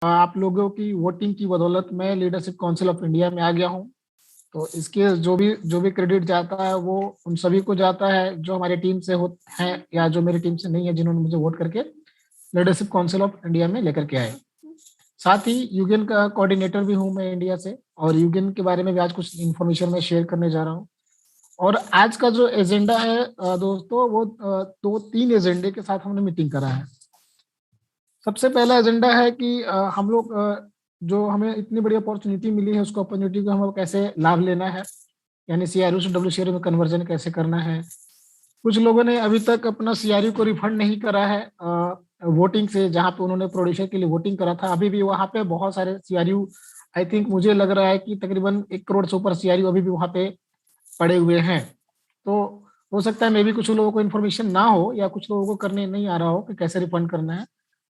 आप लोगों की वोटिंग की बदौलत मैं लीडरशिप काउंसिल ऑफ इंडिया में आ गया हूँ। तो इसके जो भी क्रेडिट जाता है वो उन सभी को जाता है जो हमारी टीम से हो हैं या जो मेरी टीम से नहीं है, जिन्होंने मुझे वोट करके लीडरशिप काउंसिल ऑफ इंडिया में लेकर के आए। साथ ही यूगेन का कोऑर्डिनेटर भी हूँ मैं इंडिया से, और यूगेन के बारे में भी आज कुछ इन्फॉर्मेशन मैं शेयर करने जा रहा हूँ। और आज का जो एजेंडा है दोस्तों, वो दो तीन एजेंडे के साथ हमने मीटिंग करा है। सबसे पहला एजेंडा है कि हम लोग जो हमें इतनी बड़ी अपॉर्चुनिटी मिली है उसको अपॉर्चुनिटी को हम कैसे लाभ लेना है, यानी सीआरयू से डब्ल्यूसीआरयू में कन्वर्जन कैसे करना है। कुछ लोगों ने अभी तक अपना सीआरयू को रिफंड नहीं करा है वोटिंग से, जहां पे उन्होंने प्रोड्यूसर के लिए वोटिंग करा था। अभी भी वहां पे बहुत सारे सीआरयू, आई थिंक मुझे लग रहा है कि तकरीबन 1 करोड़ से ऊपर सीआरयू अभी भी वहां पे पड़े हुए हैं। तो हो सकता है मे भी कुछ लोगों को इन्फॉर्मेशन ना हो या कुछ लोगों को करने नहीं आ रहा हो कि कैसे रिफंड करना है,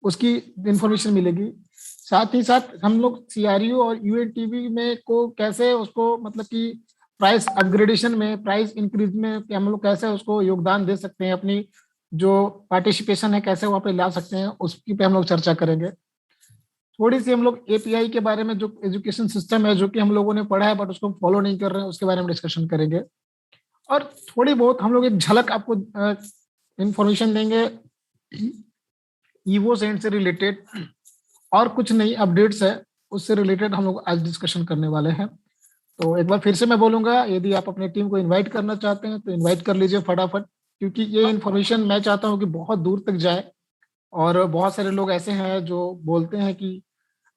उसकी इन्फॉर्मेशन मिलेगी। साथ ही साथ हम लोग सीआरयू और यूएनटीवी में को कैसे उसको मतलब कि प्राइस अपग्रेडेशन में, प्राइस इंक्रीज में कि हम लोग कैसे उसको योगदान दे सकते हैं, अपनी जो पार्टिसिपेशन है कैसे वहाँ पे ला सकते हैं, उसकी पे हम लोग चर्चा करेंगे। थोड़ी सी हम लोग एपीआई के बारे में, जो एजुकेशन सिस्टम है जो कि हम लोगों ने पढ़ा है बट उसको फॉलो नहीं कर रहे हैं, उसके बारे में डिस्कशन करेंगे। और थोड़ी बहुत हम लोग एक झलक आपको इंफॉर्मेशन देंगे ईवो सेंट से रिलेटेड, और कुछ नई अपडेट्स है उससे रिलेटेड हम लोग आज डिस्कशन करने वाले हैं। तो एक बार फिर से मैं बोलूंगा, यदि आप अपनी टीम को इनवाइट करना चाहते हैं तो इनवाइट कर लीजिए फटाफट, क्योंकि ये इन्फॉर्मेशन मैं चाहता हूँ कि बहुत दूर तक जाए। और बहुत सारे लोग ऐसे हैं जो बोलते हैं कि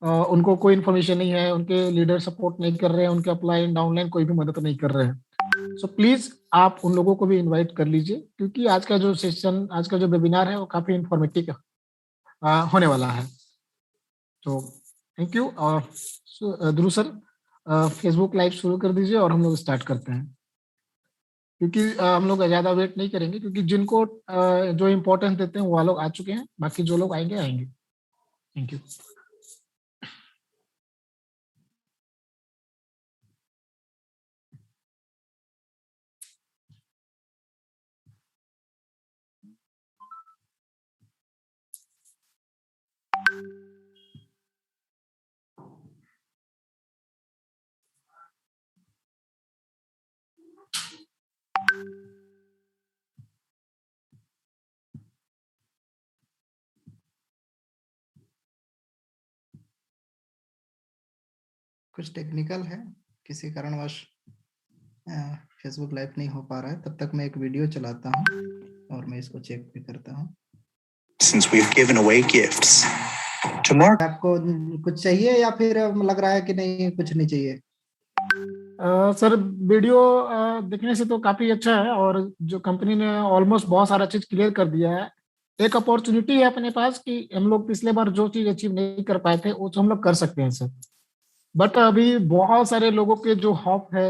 उनको कोई इन्फॉर्मेशन नहीं है, उनके लीडर सपोर्ट नहीं कर रहे हैं, उनके अपलाइन डाउनलाइन कोई भी मदद नहीं कर रहे हैं। सो प्लीज आप उन लोगों को भी इनवाइट कर लीजिए, क्योंकि आज का जो सेशन, आज का जो वेबिनार है वो काफी इंफॉर्मेटिव होने वाला है। तो थैंक यू। और ध्रुव सर, फेसबुक लाइव शुरू कर दीजिए और हम लोग स्टार्ट करते हैं, क्योंकि हम लोग ज़्यादा वेट नहीं करेंगे, क्योंकि जिनको जो इम्पोर्टेंस देते हैं वो लोग आ चुके हैं, बाकी जो लोग आएंगे आएंगे। Thank you. कुछ टेक्निकल है, किसी कारणवश फेसबुक लाइव नहीं हो पा रहा है। तब तक मैं एक वीडियो चलाता हूँ और मैं इसको चेक भी करता हूँ। Since we've given away gifts to mark, आपको कुछ चाहिए या फिर लग रहा है कि नहीं, कुछ नहीं चाहिए? सर वीडियो देखने से तो काफी अच्छा है, और जो कंपनी ने ऑलमोस्ट बहुत सारा चीज क्लियर कर दिया है। एक अपॉर्चुनिटी है अपने पास कि हम लोग पिछले बार जो चीज अचीव नहीं कर पाए थे वो तो हम लोग कर सकते हैं सर। बट अभी बहुत सारे लोगों के जो हॉप है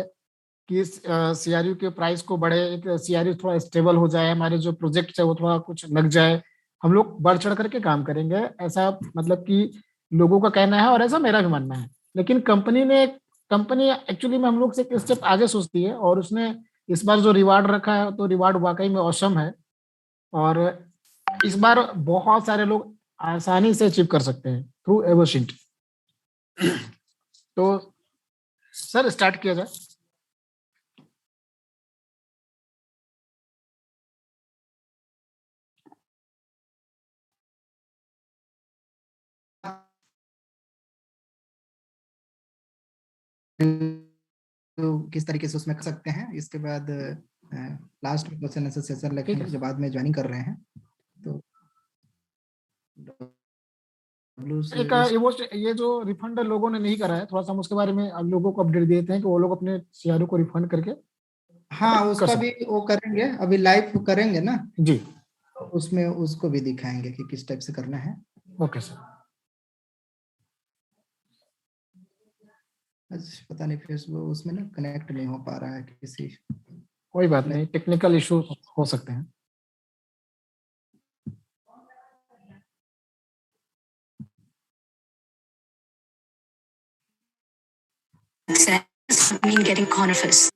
कि सीआरयू के प्राइस को बढ़े, एक सीआरयू थोड़ा स्टेबल हो जाए, हमारे जो प्रोजेक्ट है वो थोड़ा कुछ लग जाए, हम लोग बढ़ चढ़ करके काम करेंगे, ऐसा मतलब कि लोगों का कहना है और ऐसा मेरा भी मानना है। लेकिन कंपनी एक्चुअली में हम लोग से एक स्टेप आगे सोचती है, और उसने इस बार जो रिवार्ड रखा है तो रिवार्ड वाकई में औसम है। और इस बार बहुत सारे लोग आसानी से अचीव कर सकते हैं थ्रू एवोशिंट। तो सर स्टार्ट किया जाए। तो किस तरीके से उसमें कर सकते हैं। इसके बाद लास्ट में क्वेश्चन आंसर सेशन रखेंगे जो बाद में ज्वाइनिंग कर रहे हैं। तो एक ये जो रिफंड लोगों ने नहीं करा है, थोड़ा सा हम उसके बारे में अब लोगों को अपडेट देते हैं कि वो लोग अपने सीआरओ को रिफंड करके हाँ, कर उसका भी सकते वो करेंगे, अभी लाइव करेंगे ना, हैं। जी तो उसमें उसको भी दिखाएंगे कि किस टाइप से करना है। Okay sir. पता नहीं फेसबुक उसमें ना कनेक्ट नहीं हो पा रहा है किसी। कोई बात नहीं, टेक्निकल इशू हो सकते हैं। mean getting conifers.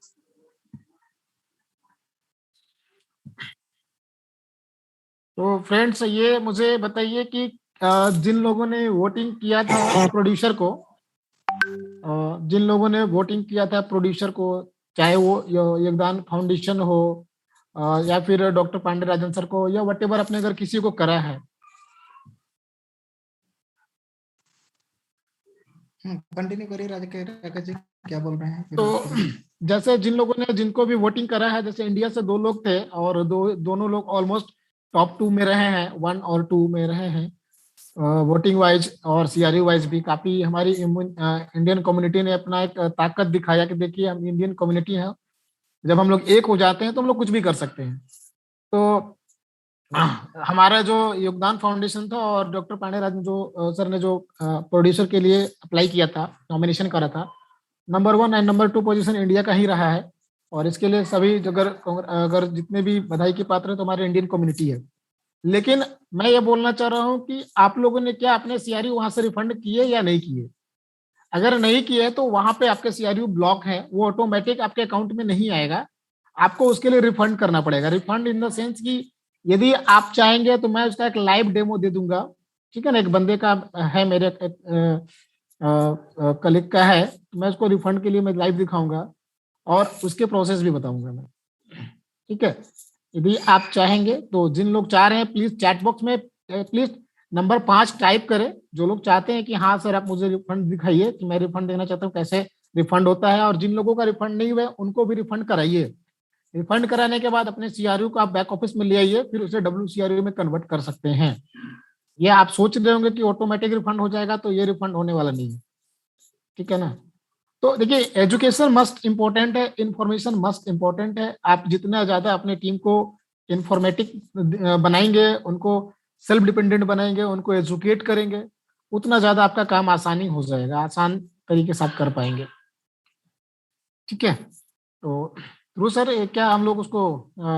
तो फ्रेंड्स ये मुझे बताइए कि जिन लोगों ने वोटिंग किया था प्रोड्यूसर को, जिन लोगों ने वोटिंग किया था प्रोड्यूसर को, चाहे वो योगदान फाउंडेशन हो या फिर डॉक्टर पांडे राजन सर को, या वटेवर अपने अगर किसी को करा है। कंटिन्यू करिए राकेश जी, क्या बोल रहे हैं? तो जैसे जिन लोगों ने, जिनको भी वोटिंग करा है, जैसे इंडिया से 2 लोग थे और दोनों लोग ऑलमोस्ट टॉप 2 में रहे हैं, 1 और 2 में रहे हैं वोटिंग वाइज, और सीआरयू वाइज भी काफी हमारी इंडियन कम्युनिटी ने अपना एक ताकत दिखाया कि देखिए हम इंडियन कम्युनिटी हैं, जब हम लोग एक हो जाते हैं तो हम लोग कुछ भी कर सकते हैं। तो हमारा जो योगदान फाउंडेशन था और डॉक्टर पांडे राजन जो सर ने जो प्रोड्यूसर के लिए अप्लाई किया था, नॉमिनेशन करा था, number 1 and number 2 position India का ही रहा है। और इसके लिए सभी अगर जितने भी बधाई के पात्र हैं तो हमारे इंडियन कम्युनिटी है। लेकिन मैं ये बोलना चाह रहा हूँ कि आप लोगों ने क्या अपने सीआरयू वहां से रिफंड किए या नहीं किए? अगर नहीं किए तो वहां पे आपके सीआरयू ब्लॉक है, वो ऑटोमेटिक आपके अकाउंट में नहीं आएगा, आपको उसके लिए रिफंड करना पड़ेगा। रिफंड इन द सेंस कि यदि आप चाहेंगे तो मैं उसका एक लाइव डेमो दे दूंगा, ठीक है ना, एक बंदे का है, मेरे कलीग का है, तो मैं उसको रिफंड के लिए मैं लाइव दिखाऊंगा और उसके प्रोसेस भी बताऊंगा मैं, ठीक है। यदि आप चाहेंगे तो जिन लोग चाह रहे हैं प्लीज चैट बॉक्स में प्लीज नंबर 5 टाइप करें, जो लोग चाहते हैं कि हाँ सर आप मुझे रिफंड दिखाइए कि मैं रिफंड देना चाहता हूँ, कैसे रिफंड होता है। और जिन लोगों का रिफंड नहीं हुआ उनको भी रिफंड कराइए। रिफंड कराने के बाद अपने सीआरयू को आप बैक ऑफिस में ले आइए, फिर उसे WCRU में कन्वर्ट कर सकते हैं। ये आप सोच रहे होंगे कि ऑटोमेटिक रिफंड हो जाएगा, तो ये रिफंड होने वाला नहीं है, ठीक है ना। तो देखिए एजुकेशन मस्ट इम्पोर्टेंट है, इंफॉर्मेशन मस्ट इम्पोर्टेंट है। आप जितना ज्यादा अपने टीम को इंफॉर्मेटिक बनाएंगे, उनको सेल्फ डिपेंडेंट बनाएंगे, उनको एजुकेट करेंगे, उतना ज्यादा आपका काम आसानी हो जाएगा, आसान तरीके से आप कर पाएंगे, ठीक है। तो ध्रुव सर क्या हम लोग उसको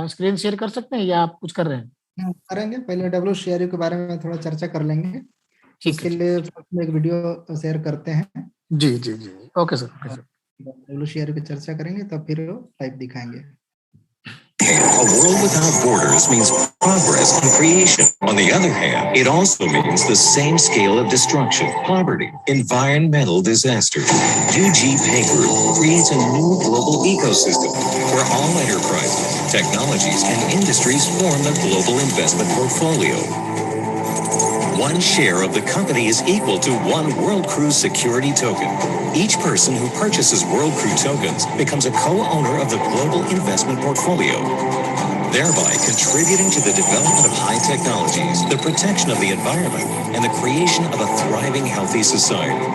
स्क्रीन शेयर कर सकते हैं या आप कुछ कर रहे हैं? करेंगे, पहले WCRU के बारे में थोड़ा चर्चा कर लेंगे, उसके लिए एक वीडियो शेयर करते हैं। जी जी जी, okay sir, okay sir. WCRU की चर्चा करेंगे तब फिर लाइव दिखाएंगे। A world without borders means progress and creation. On the other hand, it also means the same scale of destruction, poverty, environmental disaster. UG Pay Group creates a new global ecosystem where all enterprises, technologies, and industries form a global investment portfolio. One share of the company is equal to one World Cruise security token. Each person who purchases World Crew tokens becomes a co-owner of the global investment portfolio, thereby contributing to the development of high technologies, the protection of the environment, and the creation of a thriving, healthy society.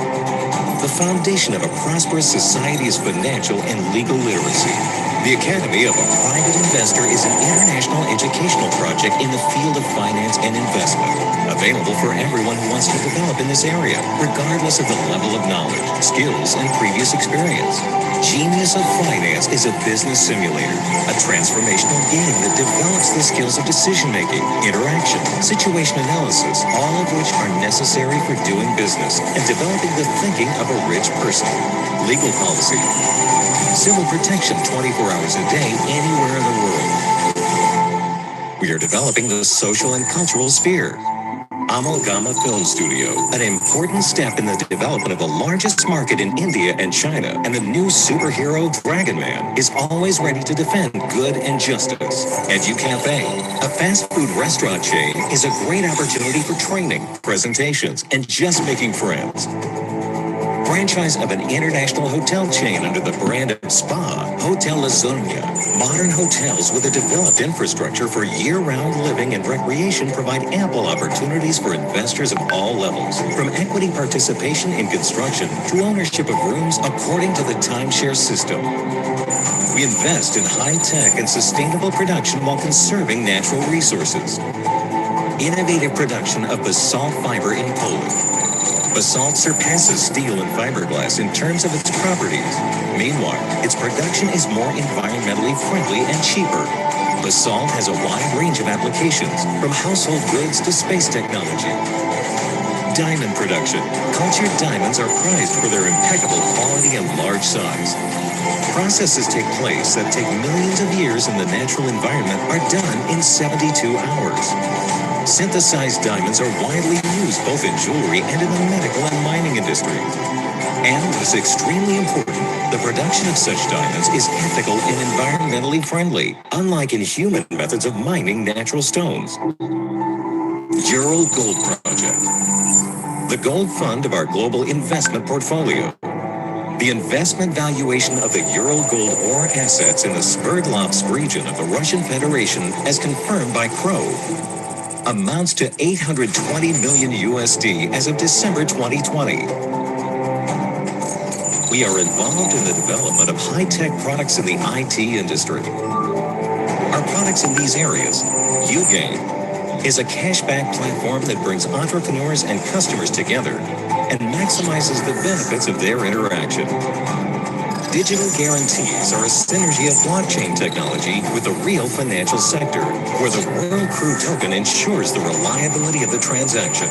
The foundation of a prosperous society is financial and legal literacy. The Academy of a Private Investor is an international educational project in the field of finance and investment, available for everyone who wants to develop in this area, regardless of the level of knowledge, skills, and previous experience. Genius of Finance is a business simulator, a transformational game that develops the skills of decision-making, interaction, situation analysis, all of which are necessary for doing business and developing the thinking of a rich person. Legal policy, civil protection 24 hours a day, anywhere in the world. We are developing the social and cultural sphere. Amalgama Film Studio, an important step in the development of the largest market in India and China, and the new superhero Dragon Man is always ready to defend good and justice. EduCafe, a fast food restaurant chain, is a great opportunity for training, presentations, and just making friends. Franchise of an international hotel chain under the brand of Spa, Hotel Lazonia. Modern hotels with a developed infrastructure for year-round living and recreation provide ample opportunities for investors of all levels, from equity participation in construction to ownership of rooms according to the timeshare system. We invest in high-tech and sustainable production while conserving natural resources. Innovative production of basalt fiber in Poland. Basalt surpasses steel and fiberglass in terms of its properties. Meanwhile, its production is more environmentally friendly and cheaper. Basalt has a wide range of applications, from household goods to space technology. Diamond production. Cultured diamonds are prized for their impeccable quality and large size. Processes take place that take millions of years in the natural environment are done in 72 hours. Synthesized diamonds are widely used both in jewelry and in the medical and mining industry. And what is extremely important, the production of such diamonds is ethical and environmentally friendly, unlike inhuman methods of mining natural stones. Ural Gold Project, the gold fund of our global investment portfolio. The investment valuation of the Ural Gold ore assets in the Sverdlovsk region of the Russian Federation, as confirmed by Crow, amounts to $820 million USD as of December 2020. We are involved in the development of high-tech products in the IT industry. Our products in these areas, UGain, is a cashback platform that brings entrepreneurs and customers together and maximizes the benefits of their interaction. Digital guarantees are a synergy of blockchain technology with the real financial sector, where the World Crew token ensures the reliability of the transaction.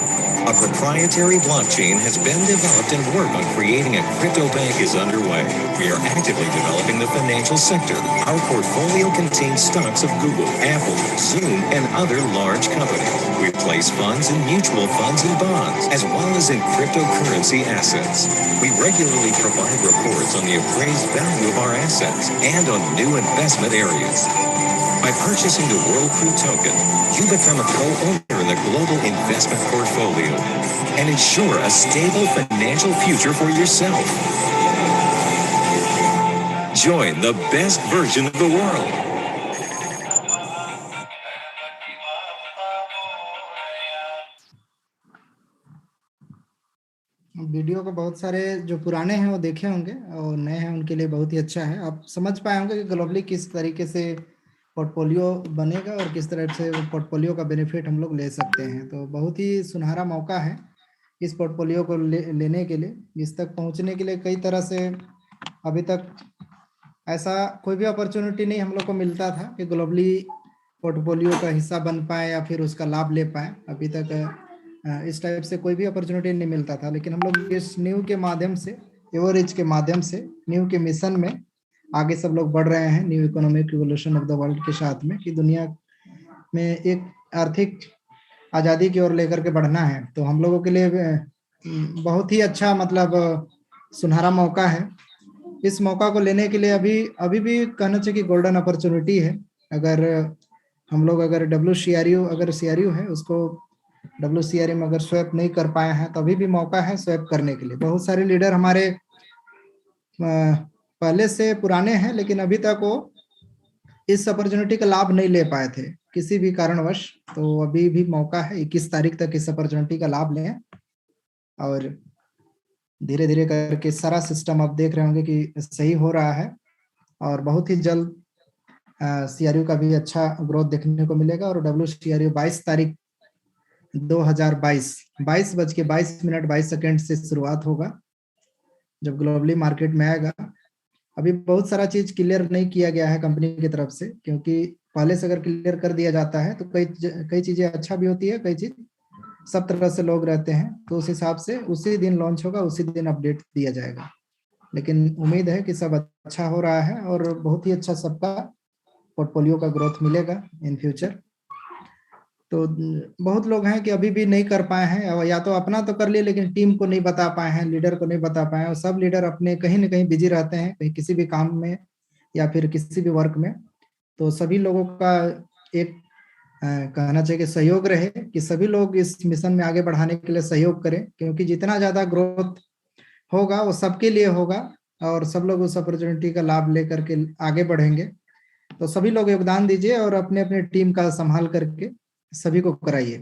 A proprietary blockchain has been developed and work on creating a crypto bank is underway. We are actively developing the financial sector. Our portfolio contains stocks of Google, Apple, Zoom, and other large companies. We place funds in mutual funds and bonds, as well as in cryptocurrency assets. We regularly provide reports on the appraised value of our assets and on new investment areas. By purchasing the World Crew token, you become a co-owner in the global investment portfolio and ensure a stable financial future for yourself. Join the best version of the world. Video को बहुत सारे जो पुराने हैं वो देखे होंगे और नए हैं उनके लिए बहुत ही अच्छा है। आप समझ पाए होंगे कि ग्लोबली किस तरीके से पोर्टफोलियो बनेगा और किस तरह से पोर्टफोलियो का बेनिफिट हम लोग ले सकते हैं। तो बहुत ही सुनहरा मौका है इस पोर्टफोलियो को लेने के लिए। इस तक पहुंचने के लिए कई तरह से अभी तक ऐसा कोई भी अपॉर्चुनिटी नहीं हम लोग को मिलता था कि ग्लोबली पोर्टफोलियो का हिस्सा बन पाए या फिर उसका लाभ ले पाए। अभी तक इस टाइप से कोई भी अपॉर्चुनिटी नहीं मिलता था, लेकिन हम लोग इस न्यू के माध्यम से, एवरेज के माध्यम से, न्यू के मिशन में आगे सब लोग बढ़ रहे हैं। New economic revolution of the world के साथ में कि दुनिया में एक आर्थिक आज़ादी की ओर लेकर के बढ़ना है। तो हम लोगों के लिए बहुत ही अच्छा मतलब सुनहरा मौका है। इस मौका को लेने के लिए अभी भी कहना चाहिए कि गोल्डन अपॉर्चुनिटी है। अगर हम लोग अगर CRU है उसको WCRA में अगर स्वैप नहीं कर पाए हैं तो अभी भी मौका है स्वैप करने के लिए। बहुत सारे लीडर हमारे पहले से पुराने हैं, लेकिन अभी तक वो इस अपॉर्चुनिटी का लाभ नहीं ले पाए थे किसी भी कारणवश। तो अभी भी मौका है 21 तारीख तक इस अपॉर्चुनिटी का लाभ लें और धीरे धीरे करके सारा सिस्टम आप देख रहे होंगे कि सही हो रहा है और बहुत ही जल्द CRU का भी अच्छा ग्रोथ देखने को मिलेगा। और WCRU 22 तारीख 2022 22:22 से शुरुआत होगा जब ग्लोबली मार्केट में आएगा। अभी बहुत सारा चीज क्लियर नहीं किया गया है कंपनी की तरफ से, क्योंकि पहले से अगर क्लियर कर दिया जाता है तो कई चीजें अच्छा भी होती है, कई चीज सब तरह से लोग रहते हैं। तो उस हिसाब से उसी दिन लॉन्च होगा, उसी दिन अपडेट दिया जाएगा। लेकिन उम्मीद है कि सब अच्छा हो रहा है और बहुत ही अच्छा सबका पोर्टफोलियो का ग्रोथ मिलेगा इन फ्यूचर। तो बहुत लोग हैं कि अभी भी नहीं कर पाए हैं, या तो अपना तो कर लिए लेकिन टीम को नहीं बता पाए हैं, लीडर को नहीं बता पाए हैं। और सब लीडर अपने कहीं ना कहीं बिजी रहते हैं, कहीं किसी भी काम में या फिर किसी भी वर्क में। तो सभी लोगों का एक कहना चाहिए कि सहयोग रहे कि सभी लोग इस मिशन में आगे बढ़ाने के लिए सहयोग करें, क्योंकि जितना ज्यादा ग्रोथ होगा वो सबके लिए होगा और सब लोग उस अपॉर्चुनिटी का लाभ लेकर के आगे बढ़ेंगे। तो सभी लोग योगदान दीजिए और अपने अपने टीम का संभाल करके सभी को कराइए।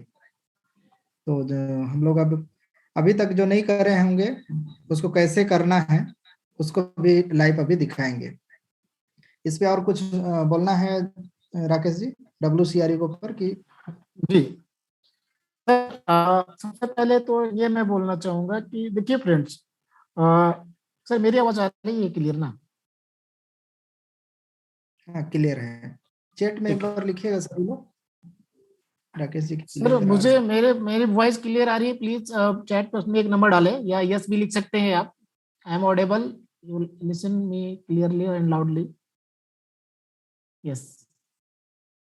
तो हम लोग अभी तक जो नहीं कर रहे होंगे उसको कैसे करना है उसको भी लाइव अभी दिखाएंगे। इस पे और कुछ बोलना है राकेश जी WCRU के ऊपर की? जी सबसे पहले तो ये मैं बोलना चाहूंगा कि देखिए फ्रेंड्स, सर मेरी आवाज आ रही है क्लियर ना? हाँ क्लियर है। चैट में एक बार लिखिएगा सभी लोग। राकेश जी सर मुझे मेरी वॉइस क्लियर आ रही है? प्लीज चैट पर उसमें एक नंबर डालें या यस भी लिख सकते हैं आप। I am audible, you listen me clearly and loudly. Yes,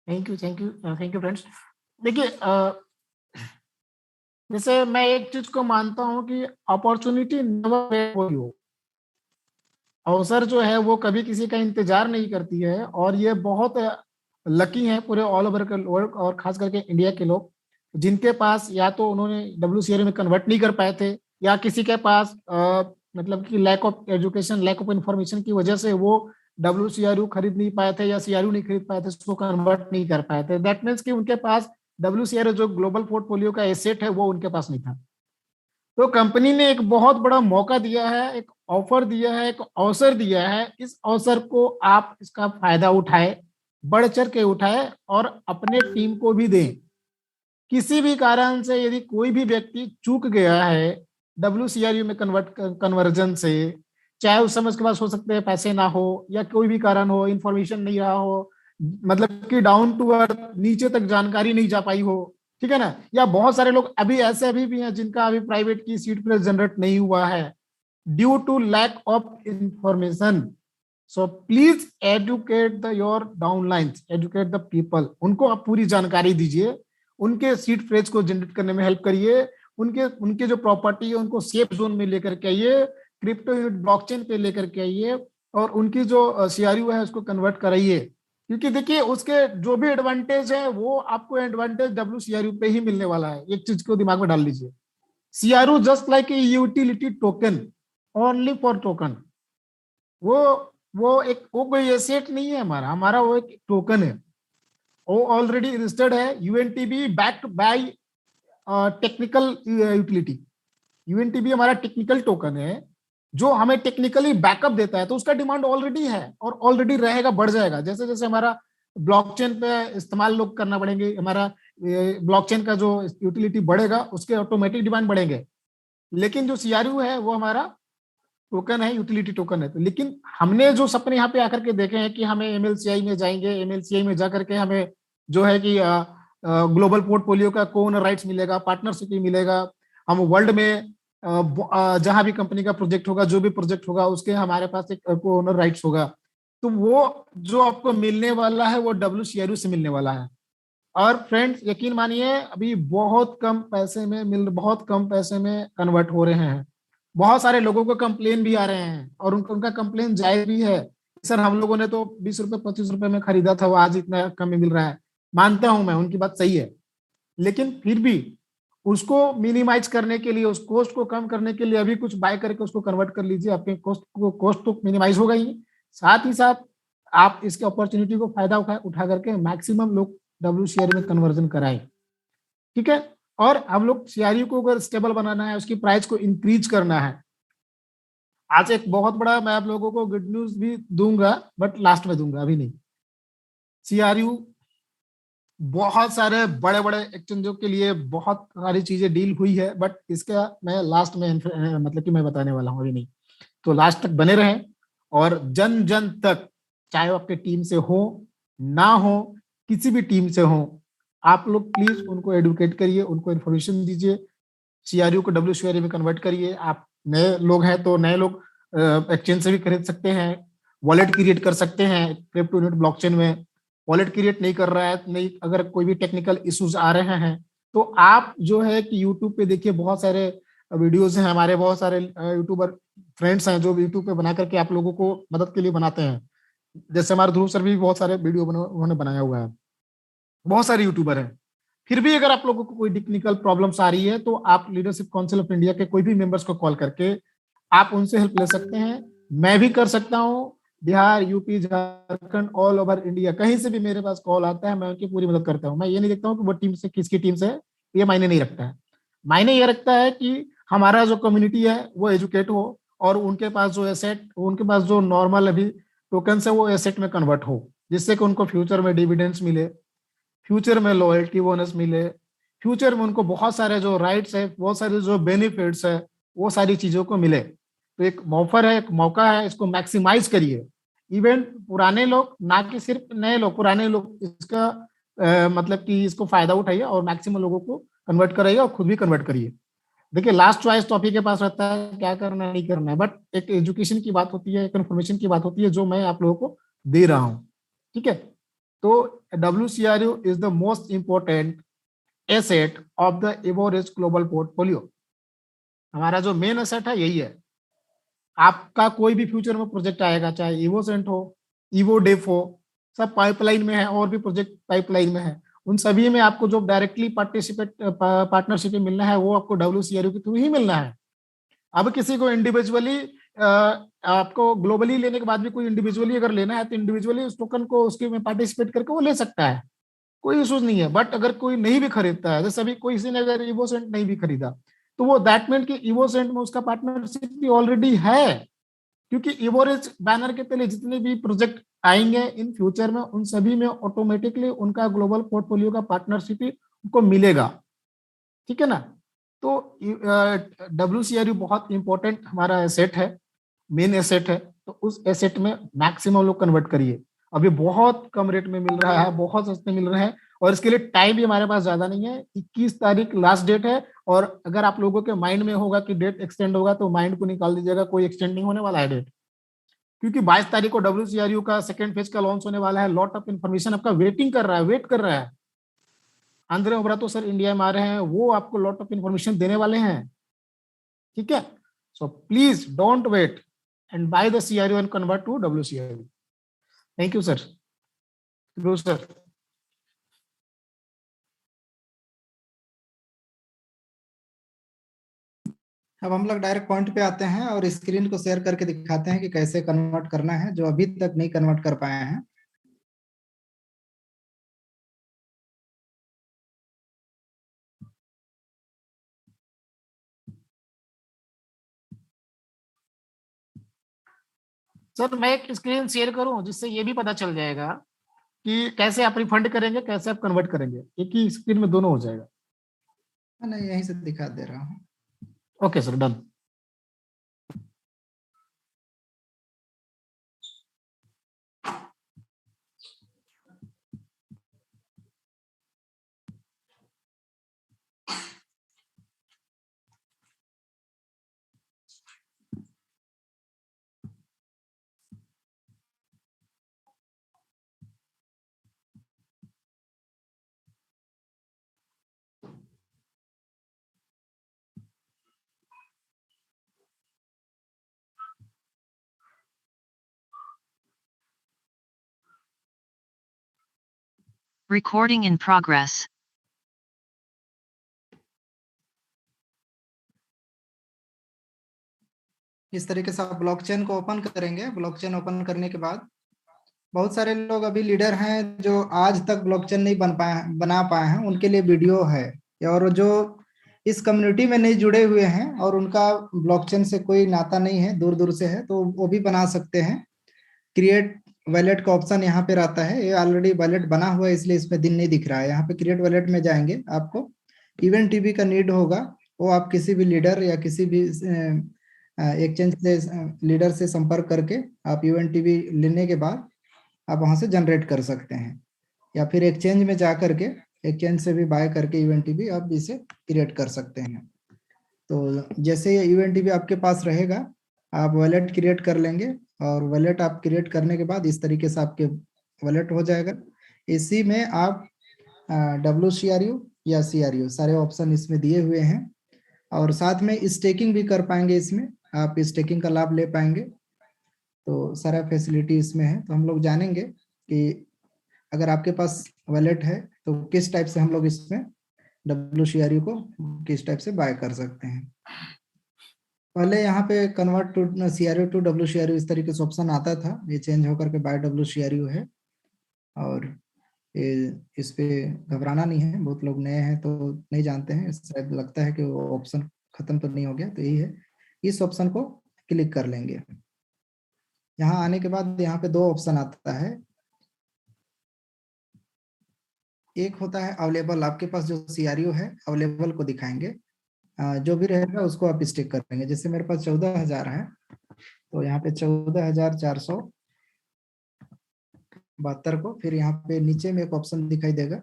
thank you friends. देखिए जैसे मैं एक चीज को मानता हूँ कि opportunity never wait for you. अवसर जो है वो कभी किसी का इंतजार नहीं करती है, और ये बहुत लकी हैं पूरे ऑल ओवर के वर्ल्ड और खास करके इंडिया के लोग, जिनके पास या तो उन्होंने WCRU में कन्वर्ट नहीं कर पाए थे, या किसी के पास मतलब कि lack of education, lack of information की वजह से वो WCRU खरीद नहीं पाए थे या CRU नहीं खरीद पाए थे, उसको कन्वर्ट नहीं कर पाए थे। दैट मीन्स कि उनके पास WCRU जो ग्लोबल पोर्टफोलियो का एसेट है वो उनके पास नहीं था। तो कंपनी ने एक बहुत बड़ा मौका दिया है, एक ऑफर दिया है, एक अवसर दिया है। इस अवसर को आप इसका फायदा उठाए, बढ़ चढ़ के उठाए और अपने टीम को भी दें। किसी भी कारण से यदि कोई भी व्यक्ति चूक गया है WCRU में कन्वर्जन से, चाहे उस समय उसके पास हो सकते हैं पैसे ना हो या कोई भी कारण हो, इंफॉर्मेशन नहीं रहा हो, मतलब कि डाउन टू अर्थ नीचे तक जानकारी नहीं जा पाई हो, ठीक है ना, या बहुत सारे लोग अभी ऐसे अभी भी हैं जिनका अभी प्राइवेट की सीट प्लेस जनरेट नहीं हुआ है due to lack of information. So please educate the your downlines, educate the people. उनको आप पूरी जानकारी दीजिए, उनके सीट फ्रेज को जनरेट करने में हेल्प करिए, उनके उनके जो प्रॉपर्टी है उनको सेफ जोन में लेकर के आइए, क्रिप्टो यूनिट ब्लॉकचेन पे लेकर के आइए, और उनकी जो CRU है उसको कन्वर्ट कराइए। क्योंकि देखिए उसके जो भी एडवांटेज है वो आपको एडवांटेज WCRU पे ही मिलने वाला है। एक चीज को दिमाग में डाल लीजिए, CRU just like a utility token, only for token. वो वो कोई एसेट नहीं है हमारा, हमारा वो एक टोकन है, वो ऑलरेडी रजिस्टर्ड है UNTB backed by technical utility. UNTB हमारा टेक्निकल टोकन है जो हमें टेक्निकली बैकअप देता है, तो उसका डिमांड ऑलरेडी है और ऑलरेडी रहेगा, बढ़ जाएगा। जैसे जैसे हमारा ब्लॉकचेन पे इस्तेमाल लोग करना पड़ेंगे, हमारा ब्लॉकचेन का जो यूटिलिटी बढ़ेगा उसके ऑटोमेटिक डिमांड बढ़ेंगे। लेकिन जो CRU है वो हमारा टोकन है, यूटिलिटी टोकन है। तो लेकिन हमने जो सपने यहाँ पे आकर के देखे हैं कि हमें MLCI में जाएंगे, MLCI में जाकर के हमें जो है कि ग्लोबल पोर्टफोलियो का को ओनर राइट्स मिलेगा, पार्टनरशिप मिलेगा, हम वर्ल्ड में जहां भी कंपनी का प्रोजेक्ट होगा, जो भी प्रोजेक्ट होगा उसके हमारे पास एक को ओनर राइट्स होगा, तो वो जो आपको मिलने वाला है वो WCRU से मिलने वाला है। और फ्रेंड्स यकीन मानिए अभी बहुत कम पैसे में कन्वर्ट हो रहे हैं। बहुत सारे लोगों को कंप्लेन भी आ रहे हैं और उनका कंप्लेन जायज भी है। सर हम लोगों ने तो 20 रुपए 25 रुपए में खरीदा था, वो आज इतना कम में मिल रहा है। मानता हूं मैं, उनकी बात सही है, लेकिन फिर भी उसको मिनिमाइज करने के लिए, उस कॉस्ट को कम करने के लिए अभी कुछ बाय करके उसको कन्वर्ट कर लीजिए, आपके कॉस्ट तो मिनिमाइज होगा ही, साथ ही साथ आप इसके अपॉर्चुनिटी को फायदा उठा करके मैक्सिमम लोग WCRU में कन्वर्जन कराएं, ठीक है। और हम लोग CRU को अगर स्टेबल बनाना है, उसकी प्राइस को इंक्रीज करना है। आज एक बहुत बड़ा मैं आप लोगों को गुड न्यूज भी दूंगा, बट लास्ट में दूंगा, अभी नहीं। CRU बहुत सारे बड़े बड़े एक्सचेंजों के लिए बहुत सारी चीजें डील हुई है, बट इसका मैं लास्ट में मतलब कि मैं बताने वाला हूँ, अभी नहीं। तो लास्ट तक बने रहें और जन जन तक, चाहे वो आपके टीम से हो ना हो, किसी भी टीम से हो, आप लोग प्लीज उनको एडुकेट करिए, उनको इन्फॉर्मेशन दीजिए, CRU को WCRU में कन्वर्ट करिए। आप नए लोग हैं तो नए लोग एक्सचेंज से भी खरीद सकते हैं, वॉलेट क्रिएट कर सकते हैं क्रिप्टो यूनिट ब्लॉकचेन में। वॉलेट क्रिएट नहीं कर रहा है, नहीं, अगर कोई भी टेक्निकल इश्यूज आ रहे हैं तो आप जो है कि यूट्यूब पे देखिए, बहुत सारे वीडियोज हैं, हमारे बहुत सारे यूट्यूबर फ्रेंड्स हैं जो यूट्यूब पे बना करके आप लोगों को मदद के लिए बनाते हैं। जैसे हमारे ध्रुव सर भी बहुत सारे वीडियो उन्होंने बनाया हुआ है, बहुत सारे यूट्यूबर हैं। फिर भी अगर आप लोगों को कोई टेक्निकल प्रॉब्लम्स आ रही है तो आप लीडरशिप काउंसिल ऑफ इंडिया के कोई भी मेंबर्स को कॉल करके आप उनसे हेल्प ले सकते हैं। मैं भी कर सकता हूँ, Bihar, UP, Jharkhand, all over India, कहीं से भी मेरे पास कॉल आता है, मैं उनकी पूरी मदद करता हूँ। मैं ये नहीं देखता हूँ कि वो टीम से किसकी टीम से है, ये मायने नहीं रखता है। मायने ये रखता है कि हमारा जो कम्युनिटी है वो एजुकेट हो और उनके पास जो एसेट, उनके पास जो नॉर्मल अभी टोकन है वो एसेट में कन्वर्ट हो, जिससे कि उनको फ्यूचर में डिविडेंड्स मिले, फ्यूचर में लॉयल्टी बोनस मिले, फ्यूचर में उनको बहुत सारे जो राइट्स है, बहुत सारे जो बेनिफिट्स है, वो सारी चीजों को मिले। तो एक ऑफर है, एक मौका है, इसको मैक्सिमाइज करिए। इवन पुराने लोग, ना कि सिर्फ नए लोग, पुराने लोग इसका मतलब कि इसको फायदा उठाइए और मैक्सिमम लोगों को कन्वर्ट कराइए और खुद भी कन्वर्ट करिए। देखिए लास्ट चॉइस तो आप ही के पास रहता है, क्या करना नहीं करना है, बट एक एजुकेशन की बात होती है, एक इन्फॉर्मेशन की बात होती है जो मैं आप लोगों को दे रहा हूँ, ठीक है। तो WCRU is the most important asset of the average global portfolio. हमारा जो मेन एसेट है यही है। आपका कोई भी फ्यूचर में प्रोजेक्ट आएगा, चाहे इवोसेंट हो, इवोडेफ हो, सब पाइपलाइन में है, और भी प्रोजेक्ट पाइपलाइन में है। उन सभी में आपको जो डायरेक्टली पार्टनरशिप में मिलना है वो आपको WCRU के थ्रू ही मिलना है। अब किसी को इंडिविजुअली आपको ग्लोबली लेने के बाद भी कोई इंडिविजुअली अगर लेना है तो इंडिविजुअली उस टोकन को उसके में पार्टिसिपेट करके वो ले सकता है, कोई इश्यूज नहीं है। बट अगर कोई नहीं भी खरीदता है, जैसे अभी किसी ने अगर इवोसेंट नहीं भी खरीदा, तो वो दैट मीन कि इवोसेंट में उसका पार्टनरशिप भी ऑलरेडी है, क्योंकि इवोरेज बैनर के तले जितने भी प्रोजेक्ट आएंगे इन फ्यूचर में, उन सभी में ऑटोमेटिकली उनका ग्लोबल पोर्टफोलियो का पार्टनरशिप ही उनको मिलेगा। ठीक है ना। तो WCRU बहुत इंपॉर्टेंट हमारा एसेट है, मेन एसेट है। तो उस एसेट में मैक्सिमम लोग कन्वर्ट करिए। अभी बहुत कम रेट में मिल रहा है, बहुत सस्ते मिल रहे हैं, और इसके लिए टाइम भी हमारे पास ज्यादा नहीं है। 21 तारीख लास्ट डेट है, और अगर आप लोगों के माइंड में होगा कि डेट एक्सटेंड होगा तो माइंड को निकाल दीजिएगा, कोई एक्सटेंड नहीं होने वाला है डेट, क्योंकि 22 तारीख को WCRU का सेकंड फेज का लॉन्च होने वाला है। लॉट ऑफ इन्फॉर्मेशन आपका वेट कर रहा है। आंद्रे ओबरातो सर इंडिया में आ रहे हैं, वो आपको लॉट ऑफ इन्फॉर्मेशन देने वाले हैं। ठीक है। So please don't wait and buy the CRU and convert to WCRU. Thank you, sir. Go, sir. अब हम लोग डायरेक्ट पॉइंट पे आते हैं और स्क्रीन को शेयर करके दिखाते हैं कि कैसे कन्वर्ट करना है, जो अभी तक नहीं कन्वर्ट कर पाए हैं। सर मैं एक स्क्रीन शेयर करूं जिससे ये भी पता चल जाएगा कि कैसे आप रिफंड करेंगे, कैसे आप कन्वर्ट करेंगे। एक ही स्क्रीन में दोनों हो जाएगा। नहीं, यहीं से दिखा दे रहा हूँ। Okay sir, done. Recording in progress. इस तरीके से आप ब्लॉकचेन को ओपन करेंगे। ब्लॉकचेन ओपन करने के बाद बहुत सारे लोग अभी लीडर हैं जो आज तक ब्लॉकचेन नहीं बना पाए हैं, उनके लिए वीडियो है। और जो इस कम्युनिटी में नहीं जुड़े हुए हैं और उनका ब्लॉकचेन से कोई नाता नहीं है, दूर दूर से है, तो वो भी बना सकते हैं। क्रिएट वॉलेट का ऑप्शन यहाँ पे रहता है। ये ऑलरेडी वॉलेट बना हुआ है इसलिए इसमें दिन नहीं दिख रहा है। यहाँ पे क्रिएट वॉलेट में जाएंगे, आपको इवेंट टीवी का नीड होगा। वो आप किसी भी लीडर या किसी भी एक्सचेंज से लीडर से संपर्क करके आप इवेंट टीवी लेने के बाद आप वहां से जनरेट कर सकते हैं, या फिर एक्सचेंज में जा करके एक्सचेंज से भी बाय करके इवेंट टीवी आप इसे क्रिएट कर सकते हैं। तो जैसे ये इवेंट टीवी आपके पास रहेगा, आप वॉलेट क्रिएट कर लेंगे, और वॉलेट आप क्रिएट करने के बाद इस तरीके से आपके वॉलेट हो जाएगा। इसी में आप WCRU या CRU सारे ऑप्शन इसमें दिए हुए हैं, और साथ में स्टेकिंग भी कर पाएंगे। इसमें आप स्टेकिंग का लाभ ले पाएंगे। तो सारा फैसिलिटी इसमें है। तो हम लोग जानेंगे कि अगर आपके पास वॉलेट है तो किस टाइप से हम लोग इसमें WCRU को किस टाइप से बाय कर सकते हैं। पहले यहाँ पे convert to CRU to WCRU इस तरीके से ऑप्शन आता था, ये चेंज होकर के बाय WCRU है। और इस पे घबराना नहीं है, बहुत लोग नए हैं तो नहीं जानते हैं, शायद लगता है कि वो ऑप्शन खत्म तो नहीं हो गया। तो यही है, इस ऑप्शन को क्लिक कर लेंगे। यहाँ आने के बाद यहाँ पे दो ऑप्शन आता है। एक होता है अवेलेबल, आपके पास जो CRU है अवेलेबल को दिखाएंगे, जो भी रहेगा उसको आप स्टिक कर देंगे। जैसे मेरे पास 14,000 है, तो यहाँ पे 14,472 को, फिर यहाँ पे नीचे में एक ऑप्शन दिखाई देगा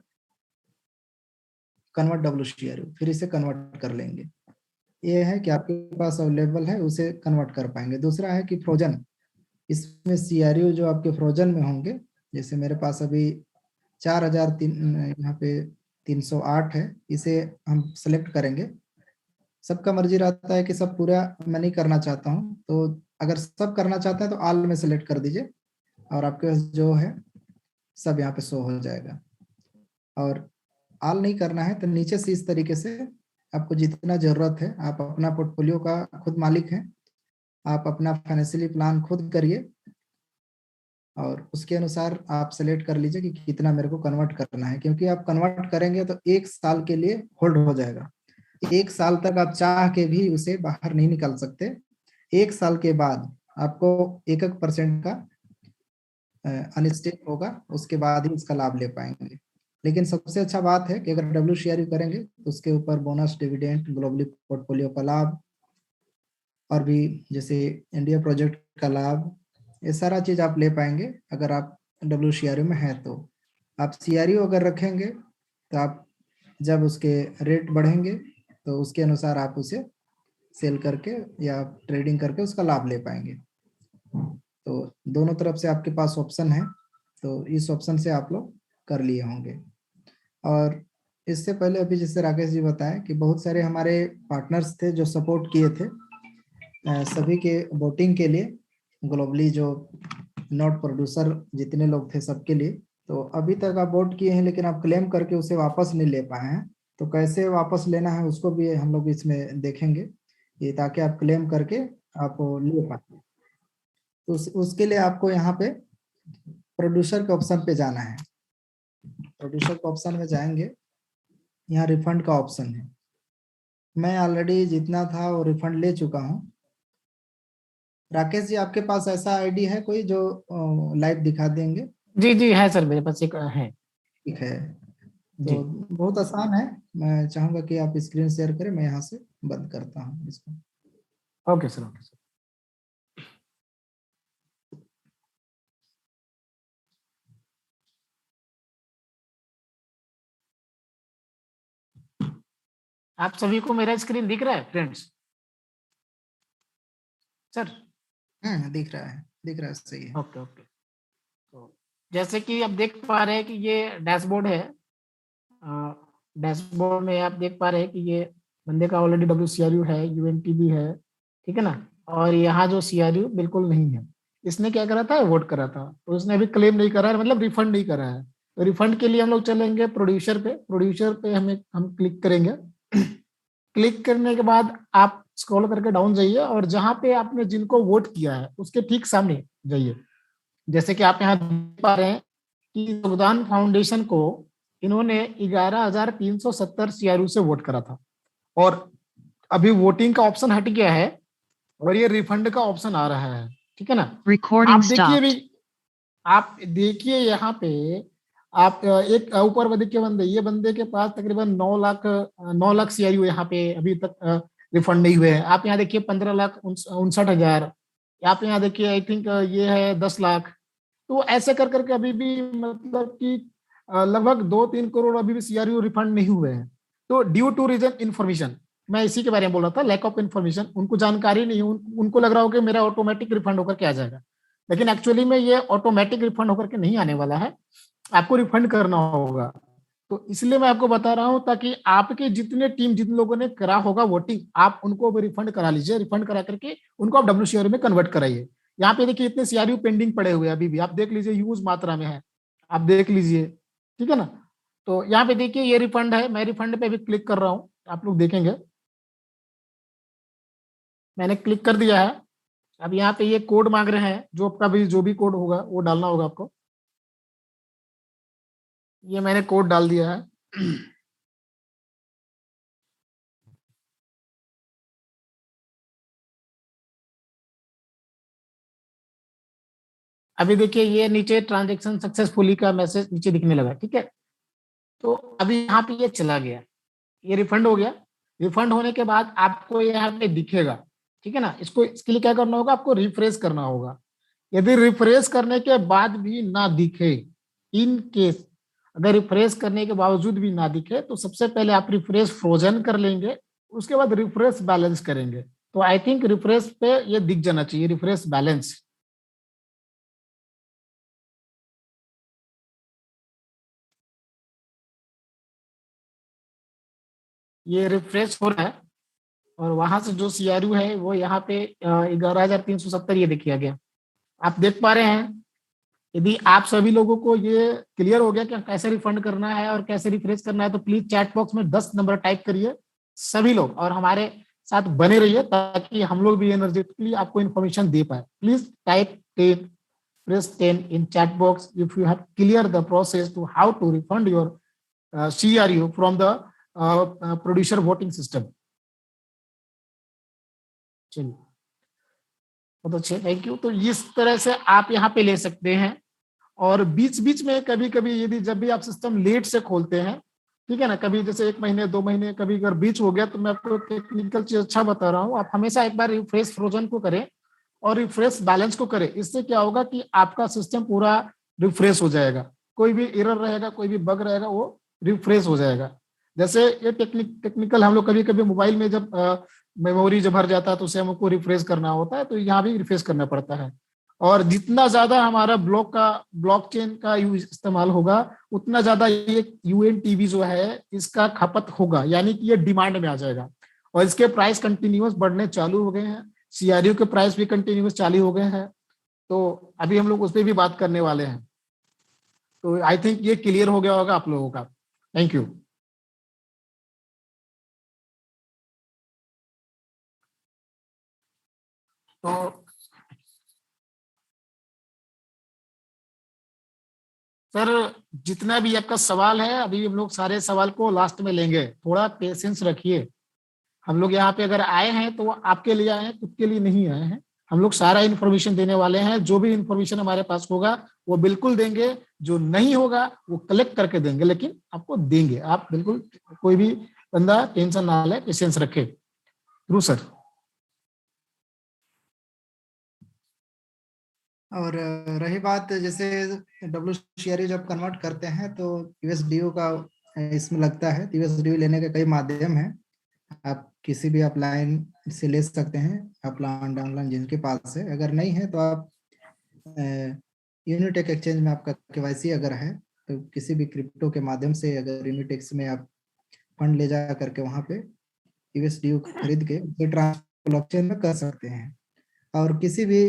कन्वर्ट WCRU, फिर इसे कन्वर्ट कर लेंगे। ये है कि आपके पास अवेलेबल है उसे कन्वर्ट कर पाएंगे। दूसरा है कि फ्रोजन, इसमें CRU जो आपके फ्रोजन में होंगे, जैसे मेरे पास अभी 4,003 यहाँ पे 308 है, इसे हम सेलेक्ट करेंगे। सबका मर्जी रहता है कि सब पूरा मैं नहीं करना चाहता हूँ, तो अगर सब करना चाहते हैं तो ऑल में सेलेक्ट कर दीजिए और आपके पास जो है सब यहाँ पे शो हो जाएगा। और ऑल नहीं करना है तो नीचे से इस तरीके से आपको जितना जरूरत है, आप अपना पोर्टफोलियो का खुद मालिक हैं, आप अपना फाइनेंशियली प्लान खुद करिए और उसके अनुसार आप सेलेक्ट कर लीजिए कि कितना मेरे को कन्वर्ट करना है, क्योंकि आप कन्वर्ट करेंगे तो 1 साल के लिए होल्ड हो जाएगा। 1 साल तक आप चाह के भी उसे बाहर नहीं निकाल सकते। 1 साल के बाद आपको 1% का अनस्टेक होगा, उसके बाद ही इसका लाभ ले पाएंगे। लेकिन सबसे अच्छा बात है कि अगर WCRU करेंगे तो उसके ऊपर बोनस, डिविडेंड, ग्लोबली पोर्टफोलियो का लाभ और भी जैसे इंडिया प्रोजेक्ट का लाभ, ये सारा चीज आप ले पाएंगे अगर आप WCRU में है। तो आप CRU अगर रखेंगे तो आप जब उसके रेट बढ़ेंगे तो उसके अनुसार आप उसे सेल करके या ट्रेडिंग करके उसका लाभ ले पाएंगे। तो दोनों तरफ से आपके पास ऑप्शन है, तो इस ऑप्शन से आप लोग कर लिए होंगे। और इससे पहले अभी जैसे राकेश जी बताएं कि बहुत सारे हमारे पार्टनर्स थे जो सपोर्ट किए थे सभी के वोटिंग के लिए, ग्लोबली जो नोट प्रोड्यूसर जितने लोग थे सबके लिए। तो अभी तक आप वोट किए हैं लेकिन आप क्लेम करके उसे वापस नहीं ले पाए हैं, तो कैसे वापस लेना है उसको भी हम लोग इसमें देखेंगे, ये ताकि आप क्लेम करके आप ले पाए। तो उसके लिए आपको यहाँ पे प्रोड्यूसर के ऑप्शन पे जाना है। प्रोड्यूसर के ऑप्शन में जाएंगे, यहाँ रिफंड का ऑप्शन है। मैं ऑलरेडी जितना था वो रिफंड ले चुका हूँ। राकेश जी आपके पास ऐसा आईडी है कोई जो लाइव दिखा देंगे? जी जी है सर, मेरे पास एक है। ठीक है, जी तो बहुत आसान है। मैं चाहूंगा कि आप स्क्रीन शेयर करें, मैं यहाँ से बंद करता हूँ इसको। Okay sir, okay sir. आप सभी को मेरा स्क्रीन दिख रहा है फ्रेंड्स? सर दिख रहा है, सही है। Okay okay. तो जैसे कि आप देख पा रहे हैं कि ये डैशबोर्ड है। डैशबोर्ड में आप देख पा रहे हैं कि ये बंदे का ऑलरेडी WCRU है, UNT भी है, ठीक है ना। और यहाँ जो CRU बिल्कुल नहीं है। इसने क्या करा था, वोट करा था, तो इसने अभी क्लेम नहीं करा है, मतलब रिफंड नहीं करा है। तो रिफंड के लिए हम लोग चलेंगे प्रोड्यूसर पे। प्रोड्यूसर पे हम क्लिक करेंगे। क्लिक करने के बाद आप स्क्रॉल करके डाउन जाइए और जहां पे आपने जिनको वोट किया है उसके ठीक सामने जाइए। जैसे कि आप यहाँ देख पा रहे हैं कि योगदान फाउंडेशन को इन्होंने 11,370 CRU से वोट करा था और अभी वोटिंग का ऑप्शन हट गया है और ये रिफंड का ऑप्शन आ रहा है, ठीक है ना। Recording आप देखिए stopped. भी, आप देखिए यहाँ पे आप एक ऊपर देखिए बंदे, ये बंदे के पास तकरीबन 9 लाख CRU यहाँ पे अभी तक रिफंड नहीं हुए हैं। आप यहाँ देखिए 15,59,000। आप यहाँ देखिए आई थिंक ये है 10 लाख। तो ऐसे कर करके अभी भी मतलब कि लगभग 2-3 करोड़ अभी भी CRU रिफंड नहीं हुए हैं। तो ड्यू टू रीजन इन्फॉर्मेशन, मैं इसी के बारे में बोल रहा था, लैक ऑफ इन्फॉर्मेशन। उनको जानकारी नहीं, उनको लग रहा हो कि मेरा ऑटोमेटिक रिफंड होकर के आ जाएगा, लेकिन एक्चुअली में ये ऑटोमेटिक रिफंड होकर के नहीं आने वाला है, आपको रिफंड करना होगा। तो इसलिए मैं आपको बता रहा हूं ताकि आपके जितने टीम, जिन लोगों ने करा होगा वोटिंग, आप उनको भी रिफंड करा लीजिए। रिफंड करा करके उनको आप WCRU में कन्वर्ट कराइए। यहाँ पे देखिए इतने CRU पेंडिंग पड़े हुए हैं अभी भी, आप देख लीजिए, ह्यूज मात्रा में है, आप देख लीजिए, ठीक है ना। तो यहाँ पे देखिए ये रिफंड है, मैं रिफंड पे भी क्लिक कर रहा हूँ, आप लोग देखेंगे मैंने क्लिक कर दिया है। अब यहाँ पे ये कोड मांग रहे हैं, जो आपका भी जो भी कोड होगा वो डालना होगा आपको। ये मैंने कोड डाल दिया है। अभी देखिए ये नीचे ट्रांजेक्शन सक्सेसफुली का मैसेज नीचे दिखने लगा, ठीक है। तो अभी यहाँ पे ये चला गया, ये रिफंड हो गया। रिफंड होने के बाद आपको यहाँ पे दिखेगा, ठीक है ना। इसके लिए क्या करना होगा, आपको रिफ्रेश करना होगा। यदि रिफ्रेश करने के बाद भी ना दिखे, इन केस अगर रिफ्रेश करने के बावजूद भी ना दिखे, तो सबसे पहले आप रिफ्रेश फ्रोजन कर लेंगे, उसके बाद रिफ्रेश बैलेंस करेंगे। तो आई थिंक रिफ्रेश पे ये दिख जाना चाहिए, रिफ्रेश बैलेंस। ये रिफ्रेश हो रहा है और वहां से जो CRU है वो यहाँ पे 11,370 ये देखिए गया। आप देख पा रहे हैं। यदि आप सभी लोगों को ये क्लियर हो गया कि कैसे रिफंड करना है और कैसे रिफ्रेश करना है, तो प्लीज चैट बॉक्स में 10 नंबर टाइप करिए सभी लोग, और हमारे साथ बने रहिए ताकि हम लोग भी एनर्जेटिकली आपको इन्फॉर्मेशन दे पाए। Please type 10, press 10 in chat box if you have clear the process to how to refund your CRU from the producer voting system। चलिए, बहुत अच्छे, थैंक यू। तो इस तरह से आप यहाँ पे ले सकते हैं। और बीच बीच में कभी कभी यदि जब भी आप सिस्टम लेट से खोलते हैं, ठीक है ना, कभी जैसे 1 महीने 2 महीने कभी अगर बीच हो गया, तो मैं आपको टेक्निकल चीज अच्छा बता रहा हूँ, आप हमेशा एक बार रिफ्रेश फ्रोजन को करें और रिफ्रेश बैलेंस को करें। इससे क्या होगा कि आपका सिस्टम पूरा रिफ्रेश हो जाएगा, कोई भी एरर रहेगा, कोई भी बग रहेगा, वो रिफ्रेश हो जाएगा। जैसे ये टेक्निकल हम लोग कभी कभी मोबाइल में जब मेमोरी जब भर जाता है तो उसे हमको रिफ्रेश करना होता है, तो यहाँ भी रिफ्रेश करना पड़ता है। और जितना ज्यादा हमारा ब्लॉकचेन का यूज इस्तेमाल होगा, उतना ज्यादा ये UNTV जो है इसका खपत होगा, यानी कि ये डिमांड में आ जाएगा और इसके प्राइस कंटिन्यूअस बढ़ने चालू हो गए हैं। CRU के प्राइस भी कंटिन्यूअस चालू हो गए हैं, तो अभी हम लोग उस पर भी बात करने वाले हैं। तो आई थिंक ये क्लियर हो गया होगा आप लोगों का। Thank you. तो सर, जितना भी आपका सवाल है, अभी हम लोग सारे सवाल को लास्ट में लेंगे, थोड़ा पेशेंस रखिए। हम लोग यहाँ पे अगर आए हैं तो आपके लिए आए हैं, खुद के लिए नहीं आए हैं। हम लोग सारा इन्फॉर्मेशन देने वाले हैं, जो भी इन्फॉर्मेशन हमारे पास होगा वो बिल्कुल देंगे, जो नहीं होगा वो कलेक्ट करके देंगे, लेकिन आपको देंगे। आप बिल्कुल कोई भी बंदा टेंशन ना ले, पेशेंस रखे। Through sir. और रही बात, जैसे WCRU जब कन्वर्ट करते हैं तो USDO का इसमें लगता है। USDO लेने के कई माध्यम हैं, आप किसी भी अपलाइन से ले सकते हैं, अपलाइन डाउनलाइन जिनके पास है। अगर नहीं है तो आप यूनिटेक एक्सचेंज में आपका KYC अगर है तो किसी भी क्रिप्टो के माध्यम से अगर यूनिटेक्स में आप फंड ले जा करके वहाँ पे USDO खरीद के ब्लॉकचेन में कर सकते हैं। और किसी भी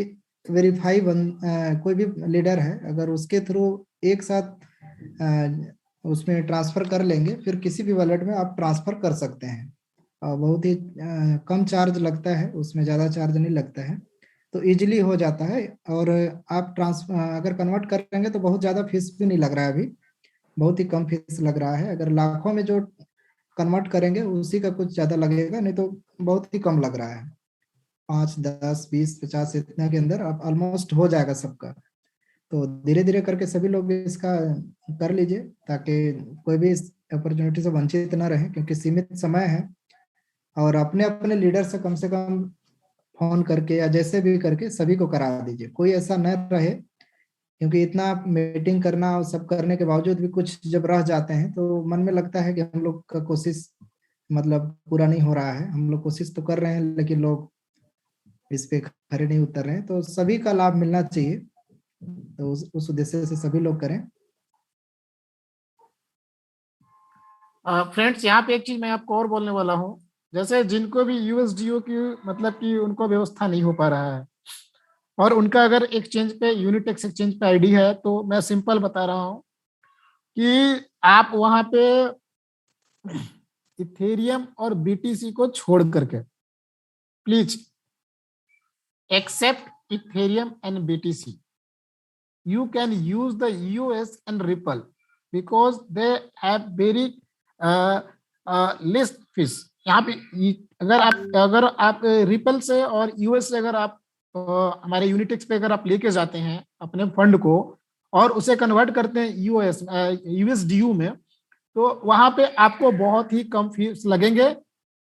वेरीफाई कोई भी लीडर है, अगर उसके थ्रू एक साथ उसमें ट्रांसफर कर लेंगे, फिर किसी भी वॉलेट में आप ट्रांसफर कर सकते हैं। बहुत ही कम चार्ज लगता है, उसमें ज़्यादा चार्ज नहीं लगता है, तो इजीली हो जाता है। और आप अगर कन्वर्ट करेंगे तो बहुत ज़्यादा फीस भी नहीं लग रहा है, अभी बहुत ही कम फीस लग रहा है। अगर लाखों में जो कन्वर्ट करेंगे उसी का कुछ ज़्यादा लगेगा, नहीं तो बहुत ही कम लग रहा है। 5, 10, 20, 50 इतना के अंदर आप ऑलमोस्ट हो जाएगा सबका। तो धीरे धीरे करके सभी लोग इसका कर लीजिए, ताकि कोई भी इस अपॉर्चुनिटी से वंचित ना रहे, क्योंकि सीमित समय है। और अपने अपने लीडर से कम फोन करके या जैसे भी करके सभी को करा दीजिए, कोई ऐसा न रहे, क्योंकि इतना मीटिंग करना और सब करने के बावजूद भी कुछ जब रह जाते हैं तो मन में लगता है कि हम लोग का कोशिश मतलब पूरा नहीं हो रहा है। हम लोग कोशिश तो कर रहे हैं, लेकिन लोग इस पे खरे नहीं उतर रहे हैं, तो सभी का लाभ मिलना चाहिए। तो उस उद्देश्य से सभी लोग करें। फ्रेंड्स, यहाँ पे एक चीज मैं आपको और बोलने वाला हूँ। जैसे जिनको भी USDO की मतलब कि उनको व्यवस्था नहीं हो पा रहा है और उनका अगर एक्सचेंज पे यूनिटेक्स एक्सचेंज पे ID है, तो मैं सिंपल बता रहा हूँ कि आप वहां पे इथेरियम और BTC को छोड़ करके please accept ethereum and BTC, you can use the EOS and Ripple because they have very less fees। यहाँ पे अगर आप रिपल से और यूएस से अगर आप हमारे यूनिटेक्स पे अगर आप लेके जाते हैं अपने फंड को और उसे कन्वर्ट करते हैं USDU में, तो वहां पे आपको बहुत ही कम फीस लगेंगे,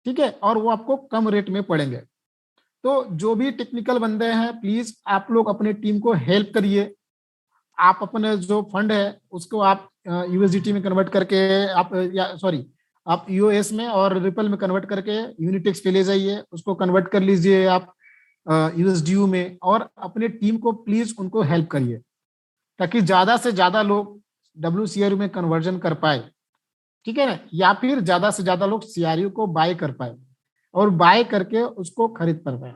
ठीक है, और वो आपको कम रेट में पड़ेंगे। तो जो भी टेक्निकल बंदे हैं, प्लीज आप लोग अपने टीम को हेल्प करिए। आप अपने जो फंड है उसको आप USDT में कन्वर्ट करके आप यूएस में और रिपल में कन्वर्ट करके यूनिटेक्स पे ले जाइए, उसको कन्वर्ट कर लीजिए आप USDU में, और अपने टीम को प्लीज उनको हेल्प करिए ताकि ज्यादा से ज्यादा लोग WCRU में कन्वर्जन कर पाए। ठीक है ना, या फिर ज्यादा से ज्यादा लोग सीआरयू को बाय कर पाए और बाय करके उसको खरीद कर पाए।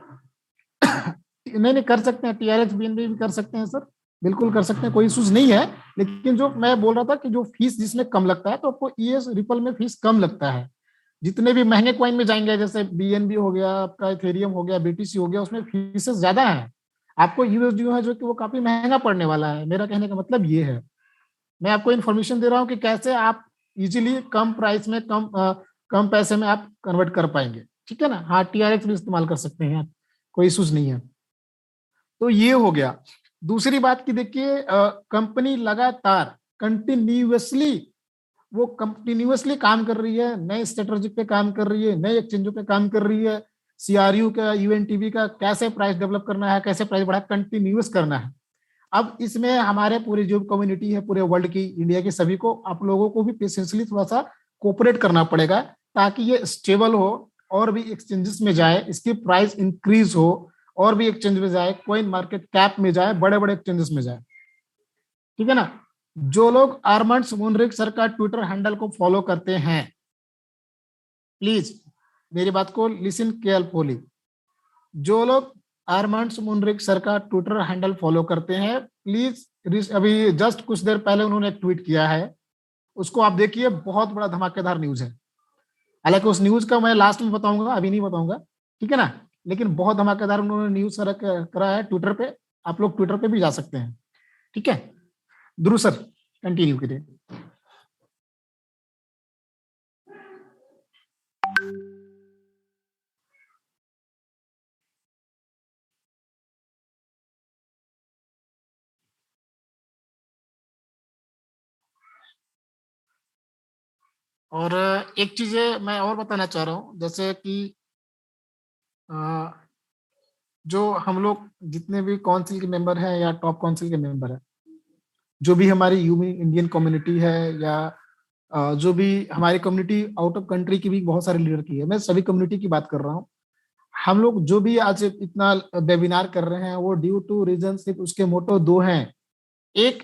नहीं कर सकते हैं, टीआरएक्स बीएनबी भी कर सकते हैं सर, बिल्कुल कर सकते हैं, कोई इशूज नहीं है। लेकिन जो मैं बोल रहा था कि जो फीस जिसमें कम लगता है, तो आपको ईएस रिपल में फीस कम लगता है। जितने भी महंगे कॉइन में जाएंगे, जैसे बीएनबी हो गया, आपका इथेरियम हो गया, बीटीसी हो गया, उसमें फीसेस ज्यादा है। आपको यूएसडी है जो कि वो काफी महंगा पड़ने वाला है। मेरा कहने का मतलब ये है, मैं आपको इन्फॉर्मेशन दे रहा हूँ कि कैसे आप इजीली कम प्राइस में कम पैसे में आप कन्वर्ट कर पाएंगे। ठीक है ना, हाँ टीआरएक्स भी इस्तेमाल कर सकते हैं, कोई इशूज नहीं है। तो ये हो गया। दूसरी बात की देखिए, कंपनी लगातार कंटिन्यूअसली काम कर रही है, नए स्ट्रेटेजी पे काम कर रही है, नए एक्सचेंजों पे काम कर रही है। सीआरयू का, यूएनटीवी का कैसे प्राइस डेवलप करना है, कैसे प्राइस बढ़ा, कंटिन्यूअस करना है। अब इसमें हमारे पूरी जो कम्युनिटी है, पूरे वर्ल्ड की, इंडिया की, सभी को, आप लोगों को भी पेशेंसली थोड़ा सा कोऑपरेट करना पड़ेगा, ताकि ये स्टेबल हो और भी एक्सचेंजेस में जाए, इसकी प्राइस इंक्रीज हो और भी एक्सचेंज में जाए, कॉइन मार्केट कैप में जाए, बड़े बड़े एक्सचेंजेस में जाए। ठीक है ना। जो लोग आर्मंड्स मुनरिक सर का ट्विटर हैंडल को फॉलो करते हैं, प्लीज मेरी बात को लिसन केयरफुली। जो लोग आर्मंड्स मुनरिक सर का ट्विटर हैंडल फॉलो करते हैं, प्लीज, अभी जस्ट कुछ देर पहले उन्होंने एक ट्वीट किया है, उसको आप देखिए, बहुत बड़ा धमाकेदार न्यूज है। हालांकि उस ध्यूज का मैं लास्ट में बताऊंगा, अभी नहीं बताऊंगा, ठीक है ना। लेकिन बहुत धमाकेदार उन्होंने न्यूज सर करा है ट्विटर पे, आप लोग ट्विटर पे भी जा सकते हैं। ठीक है, ध्रुव सर कंटिन्यू करिए। और एक चीज मैं और बताना चाह रहा हूँ, जैसे कि जो हम लोग जितने भी काउंसिल के मेंबर हैं या टॉप काउंसिल के मेंबर हैं, जो भी हमारी इंडियन कम्युनिटी है, या जो भी हमारी कम्युनिटी आउट ऑफ कंट्री की भी बहुत सारे लीडर की है, मैं सभी कम्युनिटी की बात कर रहा हूँ। हम लोग जो भी आज इतना वेबिनार कर रहे हैं, वो ड्यू टू रीजन सिर्फ उसके मोटो दो हैं। एक,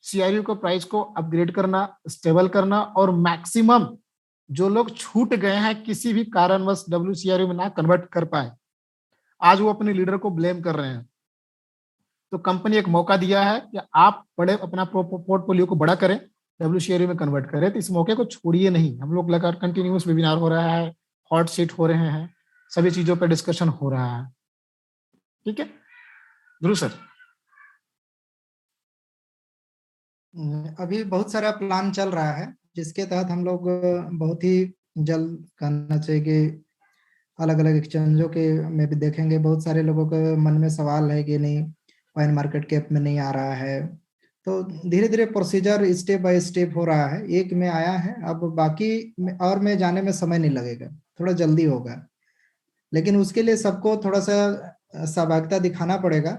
सीआरयू को प्राइस को अपग्रेड करना, स्टेबल करना, और मैक्सिमम जो लोग छूट गए हैं किसी भी कारणवश डब्ल्यूसीआरयू में ना कन्वर्ट कर पाए, आज वो अपने लीडर को ब्लेम कर रहे हैं। तो कंपनी एक मौका दिया है कि आप बड़े अपना पोर्टफोलियो को बड़ा करें, डब्ल्यूसीआरयू में कन्वर्ट करें। तो इस मौके को छोड़िए नहीं। हम लोग लगातार कंटिन्यूअस वेबिनार हो रहा है, हॉट सीट हो रहे हैं, सभी चीजों पर डिस्कशन हो रहा है। ठीक है ध्रुव सर। अभी बहुत सारा प्लान चल रहा है, जिसके तहत हम लोग बहुत ही जल्द कहना चाहिए कि अलग अलग एक्सचेंजों के में भी देखेंगे। बहुत सारे लोगों के मन में सवाल है कि नहीं, कॉइन मार्केट कैप में नहीं आ रहा है। तो धीरे धीरे प्रोसीजर स्टेप बाय स्टेप हो रहा है, एक में आया है, अब बाकी और में जाने में समय नहीं लगेगा, थोड़ा जल्दी होगा। लेकिन उसके लिए सबको थोड़ा सा सहभागिता दिखाना पड़ेगा।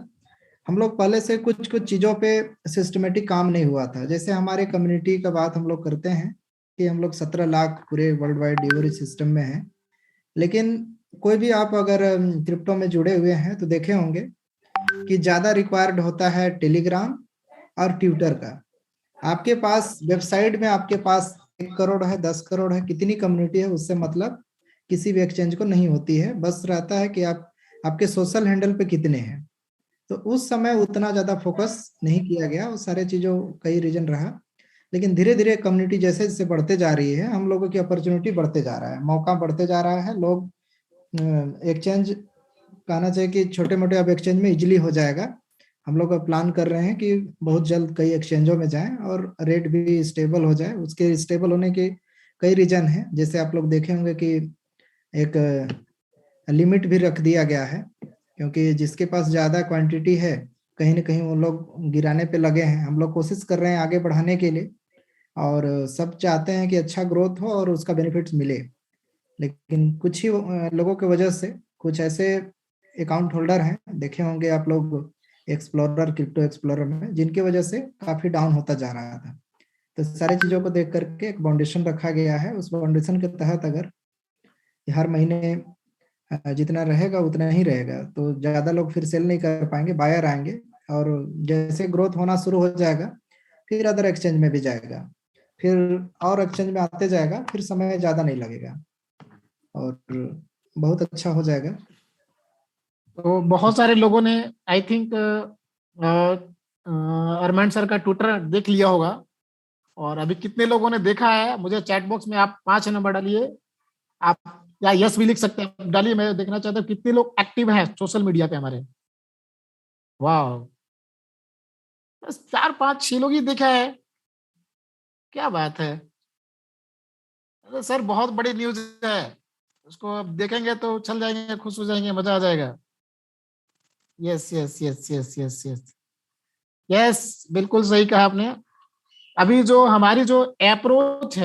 हम लोग पहले से कुछ कुछ चीज़ों पे सिस्टमेटिक काम नहीं हुआ था। जैसे हमारे कम्युनिटी का बात हम लोग करते हैं कि हम लोग 17 लाख पूरे वर्ल्ड वाइड डिलीवरी सिस्टम में हैं। लेकिन कोई भी आप अगर क्रिप्टो में जुड़े हुए हैं तो देखे होंगे कि ज़्यादा रिक्वायर्ड होता है टेलीग्राम और ट्विटर का। आपके पास वेबसाइट में आपके पास 1 करोड़ है, 10 करोड़ है, कितनी कम्युनिटी है, उससे मतलब किसी भी एक्सचेंज को नहीं होती है। बस रहता है कि आपके सोशल हैंडल पे कितने हैं। तो उस समय उतना ज़्यादा फोकस नहीं किया गया, उस सारे चीज़ों कई रीजन रहा। लेकिन धीरे धीरे कम्युनिटी जैसे जैसे बढ़ते जा रही है, हम लोगों की अपॉर्चुनिटी बढ़ते जा रहा है, मौका बढ़ते जा रहा है। लोग एक्सचेंज कहना चाहिए कि छोटे मोटे अब एक्सचेंज में इजीली हो जाएगा। हम लोग प्लान कर रहे हैं कि बहुत जल्द कई एक्सचेंजों में जाएं और रेट भी स्टेबल हो जाए। उसके स्टेबल होने के कई रीजन हैं, जैसे आप लोग देखे होंगे कि एक लिमिट भी रख दिया गया है, क्योंकि जिसके पास ज़्यादा क्वांटिटी है कहीं ना कहीं वो लोग गिराने पे लगे हैं। हम लोग कोशिश कर रहे हैं आगे बढ़ाने के लिए, और सब चाहते हैं कि अच्छा ग्रोथ हो और उसका बेनिफिट्स मिले। लेकिन कुछ ही लोगों की वजह से कुछ ऐसे अकाउंट होल्डर हैं, देखे होंगे आप लोग एक्सप्लोरर, क्रिप्टो एक्सप्लोरर में, जिनकी वजह से काफ़ी डाउन होता जा रहा था। तो सारी चीज़ों को देख करके एक फाउंडेशन रखा गया है। उस फाउंडेशन के तहत अगर हर महीने जितना रहेगा उतना ही रहेगा, तो ज़्यादा लोग फिर सेल नहीं कर पाएंगे, बायर आएंगे, और जैसे ग्रोथ होना शुरू हो जाएगा फिर अदर एक्सचेंज में भी जाएगा। फिर और एक्सचेंज में आते जाएगा, फिर समय ज्यादा नहीं लगेगा और बहुत अच्छा हो जाएगा। तो बहुत सारे लोगों ने आई थिंक अरमान सर का ट्विटर देख लिया होगा, और अभी कितने लोगों ने देखा है मुझे चैट बॉक्स में आप 5 नंबर डालिए, आप या यस भी लिख सकते हैं, डालिए, मैं देखना चाहता हूँ कितने लोग एक्टिव हैं सोशल मीडिया पे हमारे। वाह, बस 4 5 6 लोग ही देखा है, क्या बात है। अरे सर बहुत बड़ी न्यूज है, उसको अब देखेंगे तो चल जाएंगे, खुश हो जाएंगे, मजा आ जाएगा। Yes yes yes yes yes yes yes, बिल्कुल सही कहा आपने। अभी जो हमारी जो अप्रोच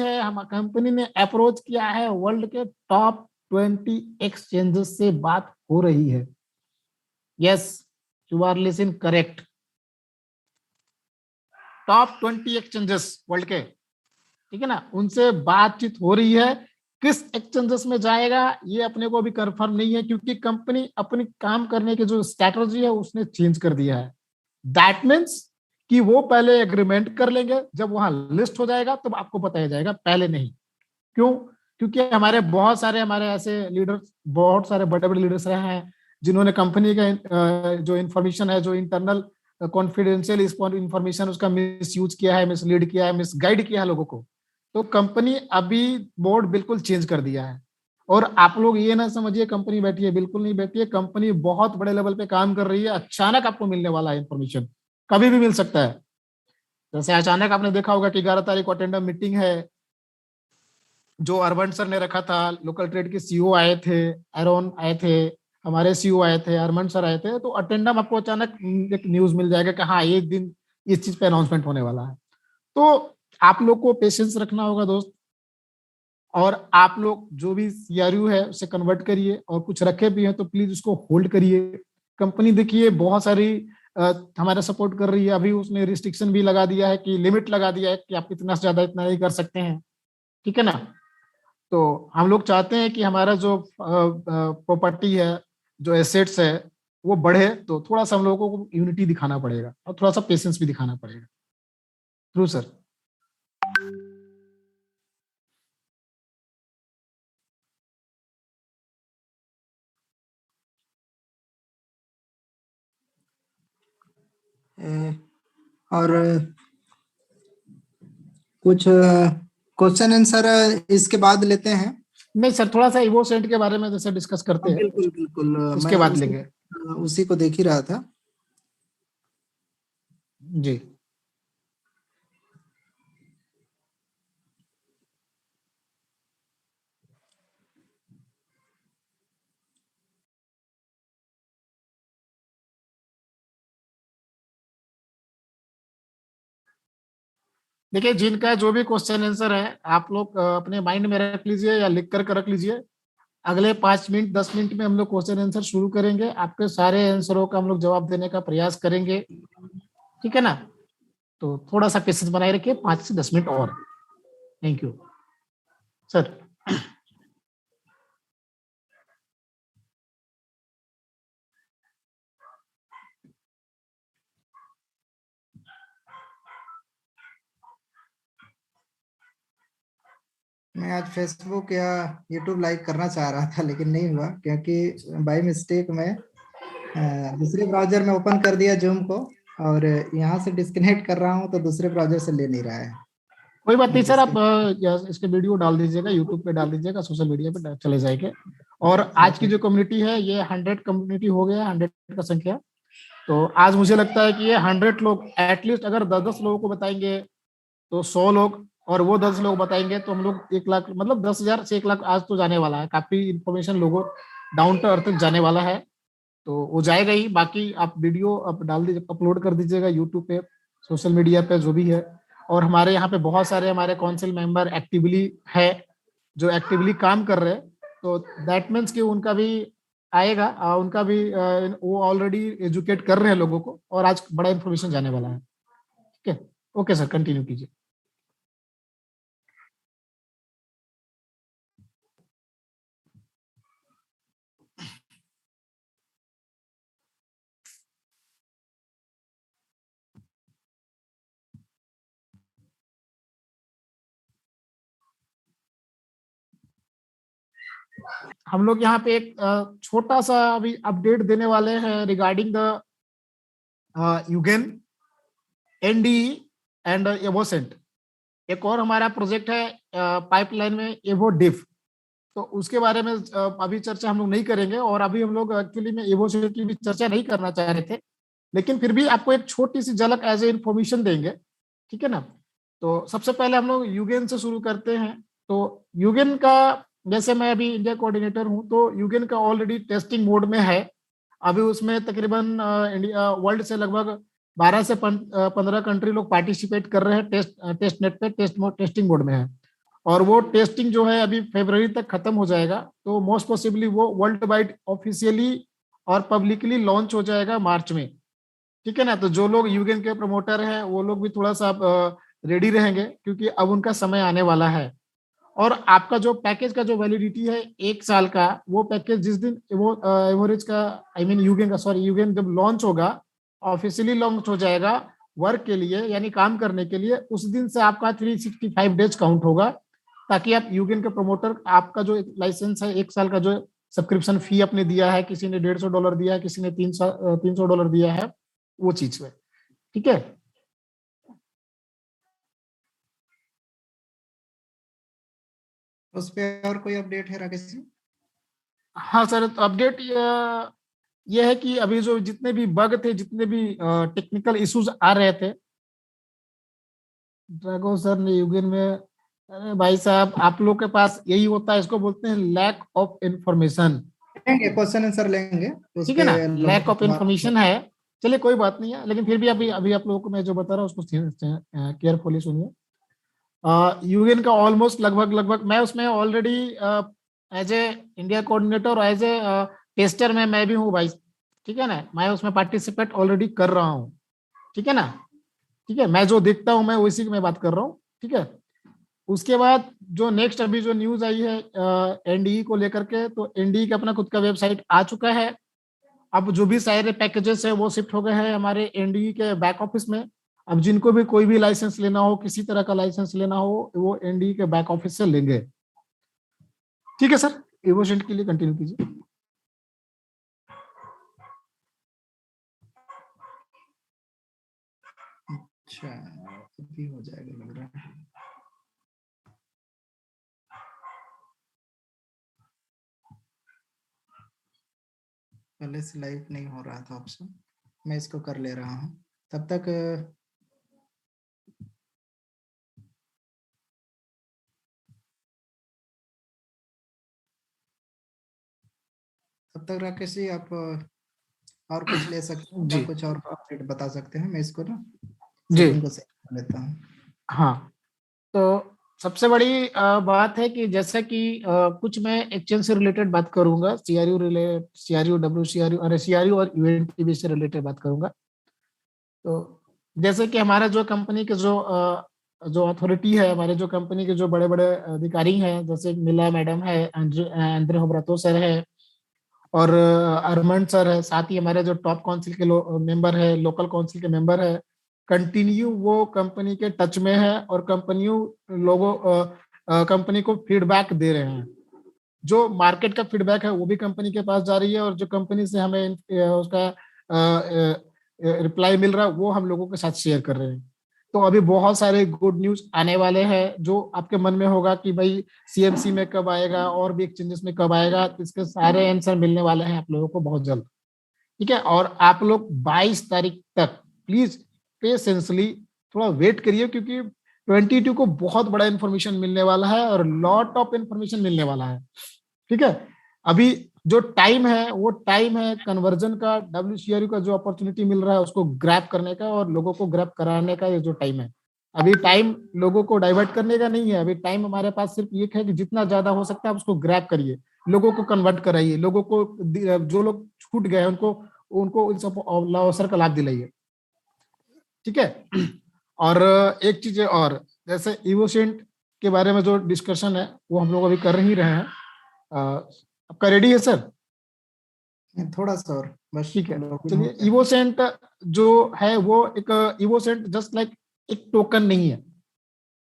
है, हम कंपनी ने अप्रोच किया है वर्ल्ड के टॉप 20 एक्सचेंजेस से, बात हो रही है। Yes, you are listen correct, top 20 exchanges world के, ठीक है ना, उनसे बातचीत हो रही है। किस एक्सचेंजेस में जाएगा ये अपने को अभी कंफर्म नहीं है, क्योंकि कंपनी अपनी काम करने की जो स्ट्रैटेजी है उसने चेंज कर दिया है। दैट मीन्स कि वो पहले एग्रीमेंट कर लेंगे, जब वहां लिस्ट हो जाएगा तब आपको बताया जाएगा, पहले नहीं। क्यों? क्योंकि हमारे बहुत सारे हमारे ऐसे लीडर्स, बहुत सारे बड़े बड़े लीडर्स रहे हैं जिन्होंने कंपनी का जो इंफॉर्मेशन है, जो इंटरनल कॉन्फिडेंशियल इंफॉर्मेशन, उसका मिस यूज किया है, मिसलीड किया है, मिसगाइड किया है लोगों को। तो कंपनी अभी बोर्ड बिल्कुल चेंज कर दिया है। और आप लोग ये ना समझिए कंपनी बैठी है, बिल्कुल नहीं बैठी है, कंपनी बहुत बड़े लेवल पे काम कर रही है। अचानक आपको मिलने वाला है इंफॉर्मेशन, कभी भी मिल सकता है। जैसे अचानक आपने देखा होगा कि 11 तारीख को अटेंडम मीटिंग है, जो अरविंद सर ने रखा था, लोकल ट्रेड के सीईओ आए थे, एरोन आए थे, हमारे सीईओ आए थे, अरविंद सर आए थे। तो अटेंडम आपको अचानक एक न्यूज मिल जाएगा कि हाँ एक दिन इस चीज पे अनाउंसमेंट होने वाला है। तो आप लोग को पेशेंस रखना होगा दोस्त, और आप लोग जो भी सीआरयू है उसे कन्वर्ट करिए, और कुछ रखे भी हैं तो प्लीज उसको होल्ड करिए। कंपनी देखिए बहुत सारी हमारा सपोर्ट कर रही है। अभी उसने रिस्ट्रिक्शन भी लगा दिया है, कि लिमिट लगा दिया है कि आप इतना से ज्यादा इतना नहीं कर सकते हैं, ठीक है ना। तो हम लोग चाहते हैं कि हमारा जो प्रॉपर्टी है, जो एसेट्स है, वो बढ़े, तो थोड़ा सा हम लोगों को यूनिटी दिखाना पड़ेगा और थोड़ा सा पेशेंस भी दिखाना पड़ेगा। True sir. और कुछ क्वेश्चन आंसर इसके बाद लेते हैं। नहीं सर, थोड़ा सा इवोसेंट के बारे में जैसे डिस्कस करते हैं, बिल्कुल बिल्कुल, उसके मैं बाद लेंगे। उसी को देख ही रहा था। जी। देखिए, जिनका जो भी क्वेश्चन आंसर है आप लोग अपने माइंड में रख लीजिए या लिख कर रख लीजिए। अगले 5 मिनट 10 मिनट में हम लोग क्वेश्चन आंसर शुरू करेंगे, आपके सारे आंसरों का हम लोग जवाब देने का प्रयास करेंगे, ठीक है ना। तो थोड़ा सा पेशेंस बनाए रखिए, 5 से 10 मिनट और। Thank you sir. मैं आज फेसबुक या यूट्यूब लाइव करना चाह रहा था, लेकिन नहीं हुआ, क्योंकि बाय मिस्टेक मैं दूसरे ब्राउजर में ओपन कर दिया जूम को, और यहाँ से डिस्कनेक्ट कर रहा हूँ तो दूसरे ब्राउजर से ले नहीं रहा है। कोई बात नहीं सर, जिसके आप इसके वीडियो डाल दीजिएगा, यूट्यूब पे डाल दीजिएगा, सोशल मीडिया पे चले जाएंगे। और आज की जो कम्युनिटी है ये 100 कम्युनिटी हो गया, 100 का संख्या। तो आज मुझे लगता है कि ये 100 लोग एटलीस्ट अगर 10-10 लोगों को बताएंगे तो 100 लोग, और वो 10 लोग बताएंगे तो हम लोग 1 लाख, मतलब 10,000 से 1 लाख आज तो जाने वाला है। काफी इंफॉर्मेशन लोगों डाउन टू अर्थ जाने वाला है, तो वो जाएगा ही। बाकी आप वीडियो आप डाल दीजिए, अपलोड कर दीजिएगा यूट्यूब पे, सोशल मीडिया पे, जो भी है। और हमारे यहाँ पे बहुत सारे हमारे काउंसिल मेंबर एक्टिवली है, जो एक्टिवली काम कर रहे हैं। तो दैट मीन्स कि उनका भी आएगा, उनका भी वो ऑलरेडी एजुकेट कर रहे हैं लोगों को, और आज बड़ा इन्फॉर्मेशन जाने वाला है, ठीक है। ओके सर, कंटिन्यू कीजिए। हम लोग यहाँ पे एक छोटा सा अभी अपडेट देने वाले हैं रिगार्डिंग द यूगेन, एनडीई एंड एवोसेंट। एक और हमारा प्रोजेक्ट है पाइपलाइन में, एवो डिफ। तो उसके बारे में अभी चर्चा हम लोग नहीं करेंगे, और अभी हम लोग एक्चुअली में एवोसेंट की भी चर्चा नहीं करना चाह रहे थे, लेकिन फिर भी आपको एक छोटी सी झलक एज ए इंफॉर्मेशन देंगे, ठीक है ना। तो सबसे पहले हम लोग यूगेन से शुरू करते हैं। तो यूगेन का, जैसे मैं अभी इंडिया कोऑर्डिनेटर हूं, तो यूगेन का ऑलरेडी टेस्टिंग मोड में है। अभी उसमें तकरीबन इंडिया वर्ल्ड से लगभग 12 से 15 कंट्री लोग पार्टिसिपेट कर रहे हैं, टेस्ट नेट पे टेस्टिंग मोड में है। और वो टेस्टिंग जो है अभी फरवरी तक खत्म हो जाएगा, तो मोस्ट पॉसिबली वो वर्ल्ड वाइड ऑफिशियली और पब्लिकली लॉन्च हो जाएगा मार्च में, ठीक है ना। तो जो लोग यूगेन के प्रमोटर हैं वो लोग भी थोड़ा सा रेडी रहेंगे, क्योंकि अब उनका समय आने वाला है। और आपका जो पैकेज का जो वैलिडिटी है 1 साल का, वो पैकेज जिस दिन वो एवरेज का, आई मीन यूगेन का, सॉरी, यूगेन जब लॉन्च होगा, ऑफिशियली लॉन्च हो जाएगा वर्क के लिए, यानी काम करने के लिए, उस दिन से आपका 365 डेज काउंट होगा, ताकि आप यूगेन के प्रमोटर, आपका जो लाइसेंस है 1 साल का, जो सब्सक्रिप्शन फी आपने दिया है, किसी ने $150 दिया है, किसी ने $300 दिया है, वो चीज है, ठीक है। उस पे और कोई अपडेट है राकेश जी? हाँ सर, तो अपडेट ये है कि अभी जो जितने भी बग थे, जितने भी टेक्निकल इश्यूज आ रहे थे, ड्रैगो सर ने यूगेन में, अरे भाई साहब, आप लोग के पास यही होता है, इसको बोलते हैं लैक ऑफ इंफॉर्मेशन, लेंगे क्वेश्चन आंसर लेंगे उस ठीक है पे ना। लोगों लैक ऑफ को इंफॉर्मेशन है, चलिए कोई बात नहीं है, लेकिन फिर भी अभी अभी आप लोगों को मैं जो बता रहा हूँ उसको केयरफुली सुनिए। यूएन का ऑलमोस्ट लगभग लगभग मैं उसमें already as a India coordinator और एज ए टेस्टर में मैं भी हूँ भाई, ठीक है ना। मैं उसमें पार्टिसिपेट ऑलरेडी कर रहा हूँ, ठीक है ना। ठीक है, मैं जो देखता हूँ मैं उसी की मैं बात कर रहा हूँ, ठीक है। उसके बाद जो नेक्स्ट अभी जो न्यूज आई है एनडीई को लेकर के, तो एनडीई का अपना खुद का वेबसाइट आ चुका है। अब जो भी सारे पैकेजेस है वो शिफ्ट हो गए हैं हमारे एनडीई के बैक ऑफिस में। अब जिनको भी कोई भी लाइसेंस लेना हो, किसी तरह का लाइसेंस लेना हो, वो एनडीई के बैक ऑफिस से लेंगे, ठीक है सर। एवोसेंट के लिए कंटिन्यू कीजिए। अच्छा, अभी हो जाएगा लग रहा है। पहले से लाइव नहीं हो रहा था ऑप्शन, मैं इसको कर ले रहा हूँ तब तक। तब तक राकेश जी आप और कुछ ले सकते हैं जी या कुछ और अपडेट बता सकते हैं? मैं इसको ना जी सेटिंग को सेट कर लेता हूँ। हाँ, तो सबसे बड़ी बात है कि जैसा कि कुछ मैं एक्सचेंज से रिलेटेड बात करूंगा, सीआरयू, डब्ल्यूसीआरयू, अरे सीआरयू और यूएनटीबी से रिलेटेड बात करूंगा। तो जैसे कि हमारा जो कंपनी के जो अथॉरिटी है, हमारे जो कंपनी के जो बड़े बड़े अधिकारी हैं, जैसे मिला मैडम है, अंद्रे होब्रातो सर है, और अरमन सर है, साथ ही हमारे जो टॉप काउंसिल के मेंबर है, लोकल काउंसिल के मेंबर है, कंटिन्यू वो कंपनी के टच में है, और कंपनी को फीडबैक दे रहे हैं। जो मार्केट का फीडबैक है वो भी कंपनी के पास जा रही है, और जो कंपनी से हमें उसका रिप्लाई मिल रहा है वो हम लोगों के साथ शेयर कर रहे हैं। तो अभी बहुत सारे गुड न्यूज आने वाले हैं, जो आपके मन में होगा कि भाई सीएमसी में कब आएगा और भी एक्सचेंजेस में कब आएगा, तो इसके सारे आंसर मिलने वाले हैं आप लोगों को बहुत जल्द, ठीक है। और आप लोग 22 तारीख तक प्लीज पेशेंसली थोड़ा वेट करिए, क्योंकि 22 को बहुत बड़ा इंफॉर्मेशन मिलने वाला है, और लॉट ऑफ इंफॉर्मेशन मिलने वाला है, ठीक है। अभी जो टाइम है वो टाइम है कन्वर्जन का, डब्ल्यूसीआरयू का जो अपॉर्चुनिटी मिल रहा है उसको ग्रैब करने का, और लोगों को ग्रैब कराने का ये जो टाइम है। अभी टाइम लोगों को डाइवर्ट करने का नहीं है, अभी टाइम हमारे पास सिर्फ ये है कि जितना ज्यादा हो सकता है आप उसको ग्रैब करिए, लोगों को कन्वर्ट कराइए, लोगों को, जो लोग छूट गए उनको उनको इन सब अवसर का लाभ दिलाइए, ठीक है। और एक चीज और, जैसे इवोसेंट के बारे में जो डिस्कशन है वो हम लोग अभी कर ही रहे हैं। आपका रेडी है सर? थोड़ा सा और बस। ठीक है, चलिए। इवोसेंट जो है वो एक इवोसेंट जस्ट लाइक एक टोकन नहीं है,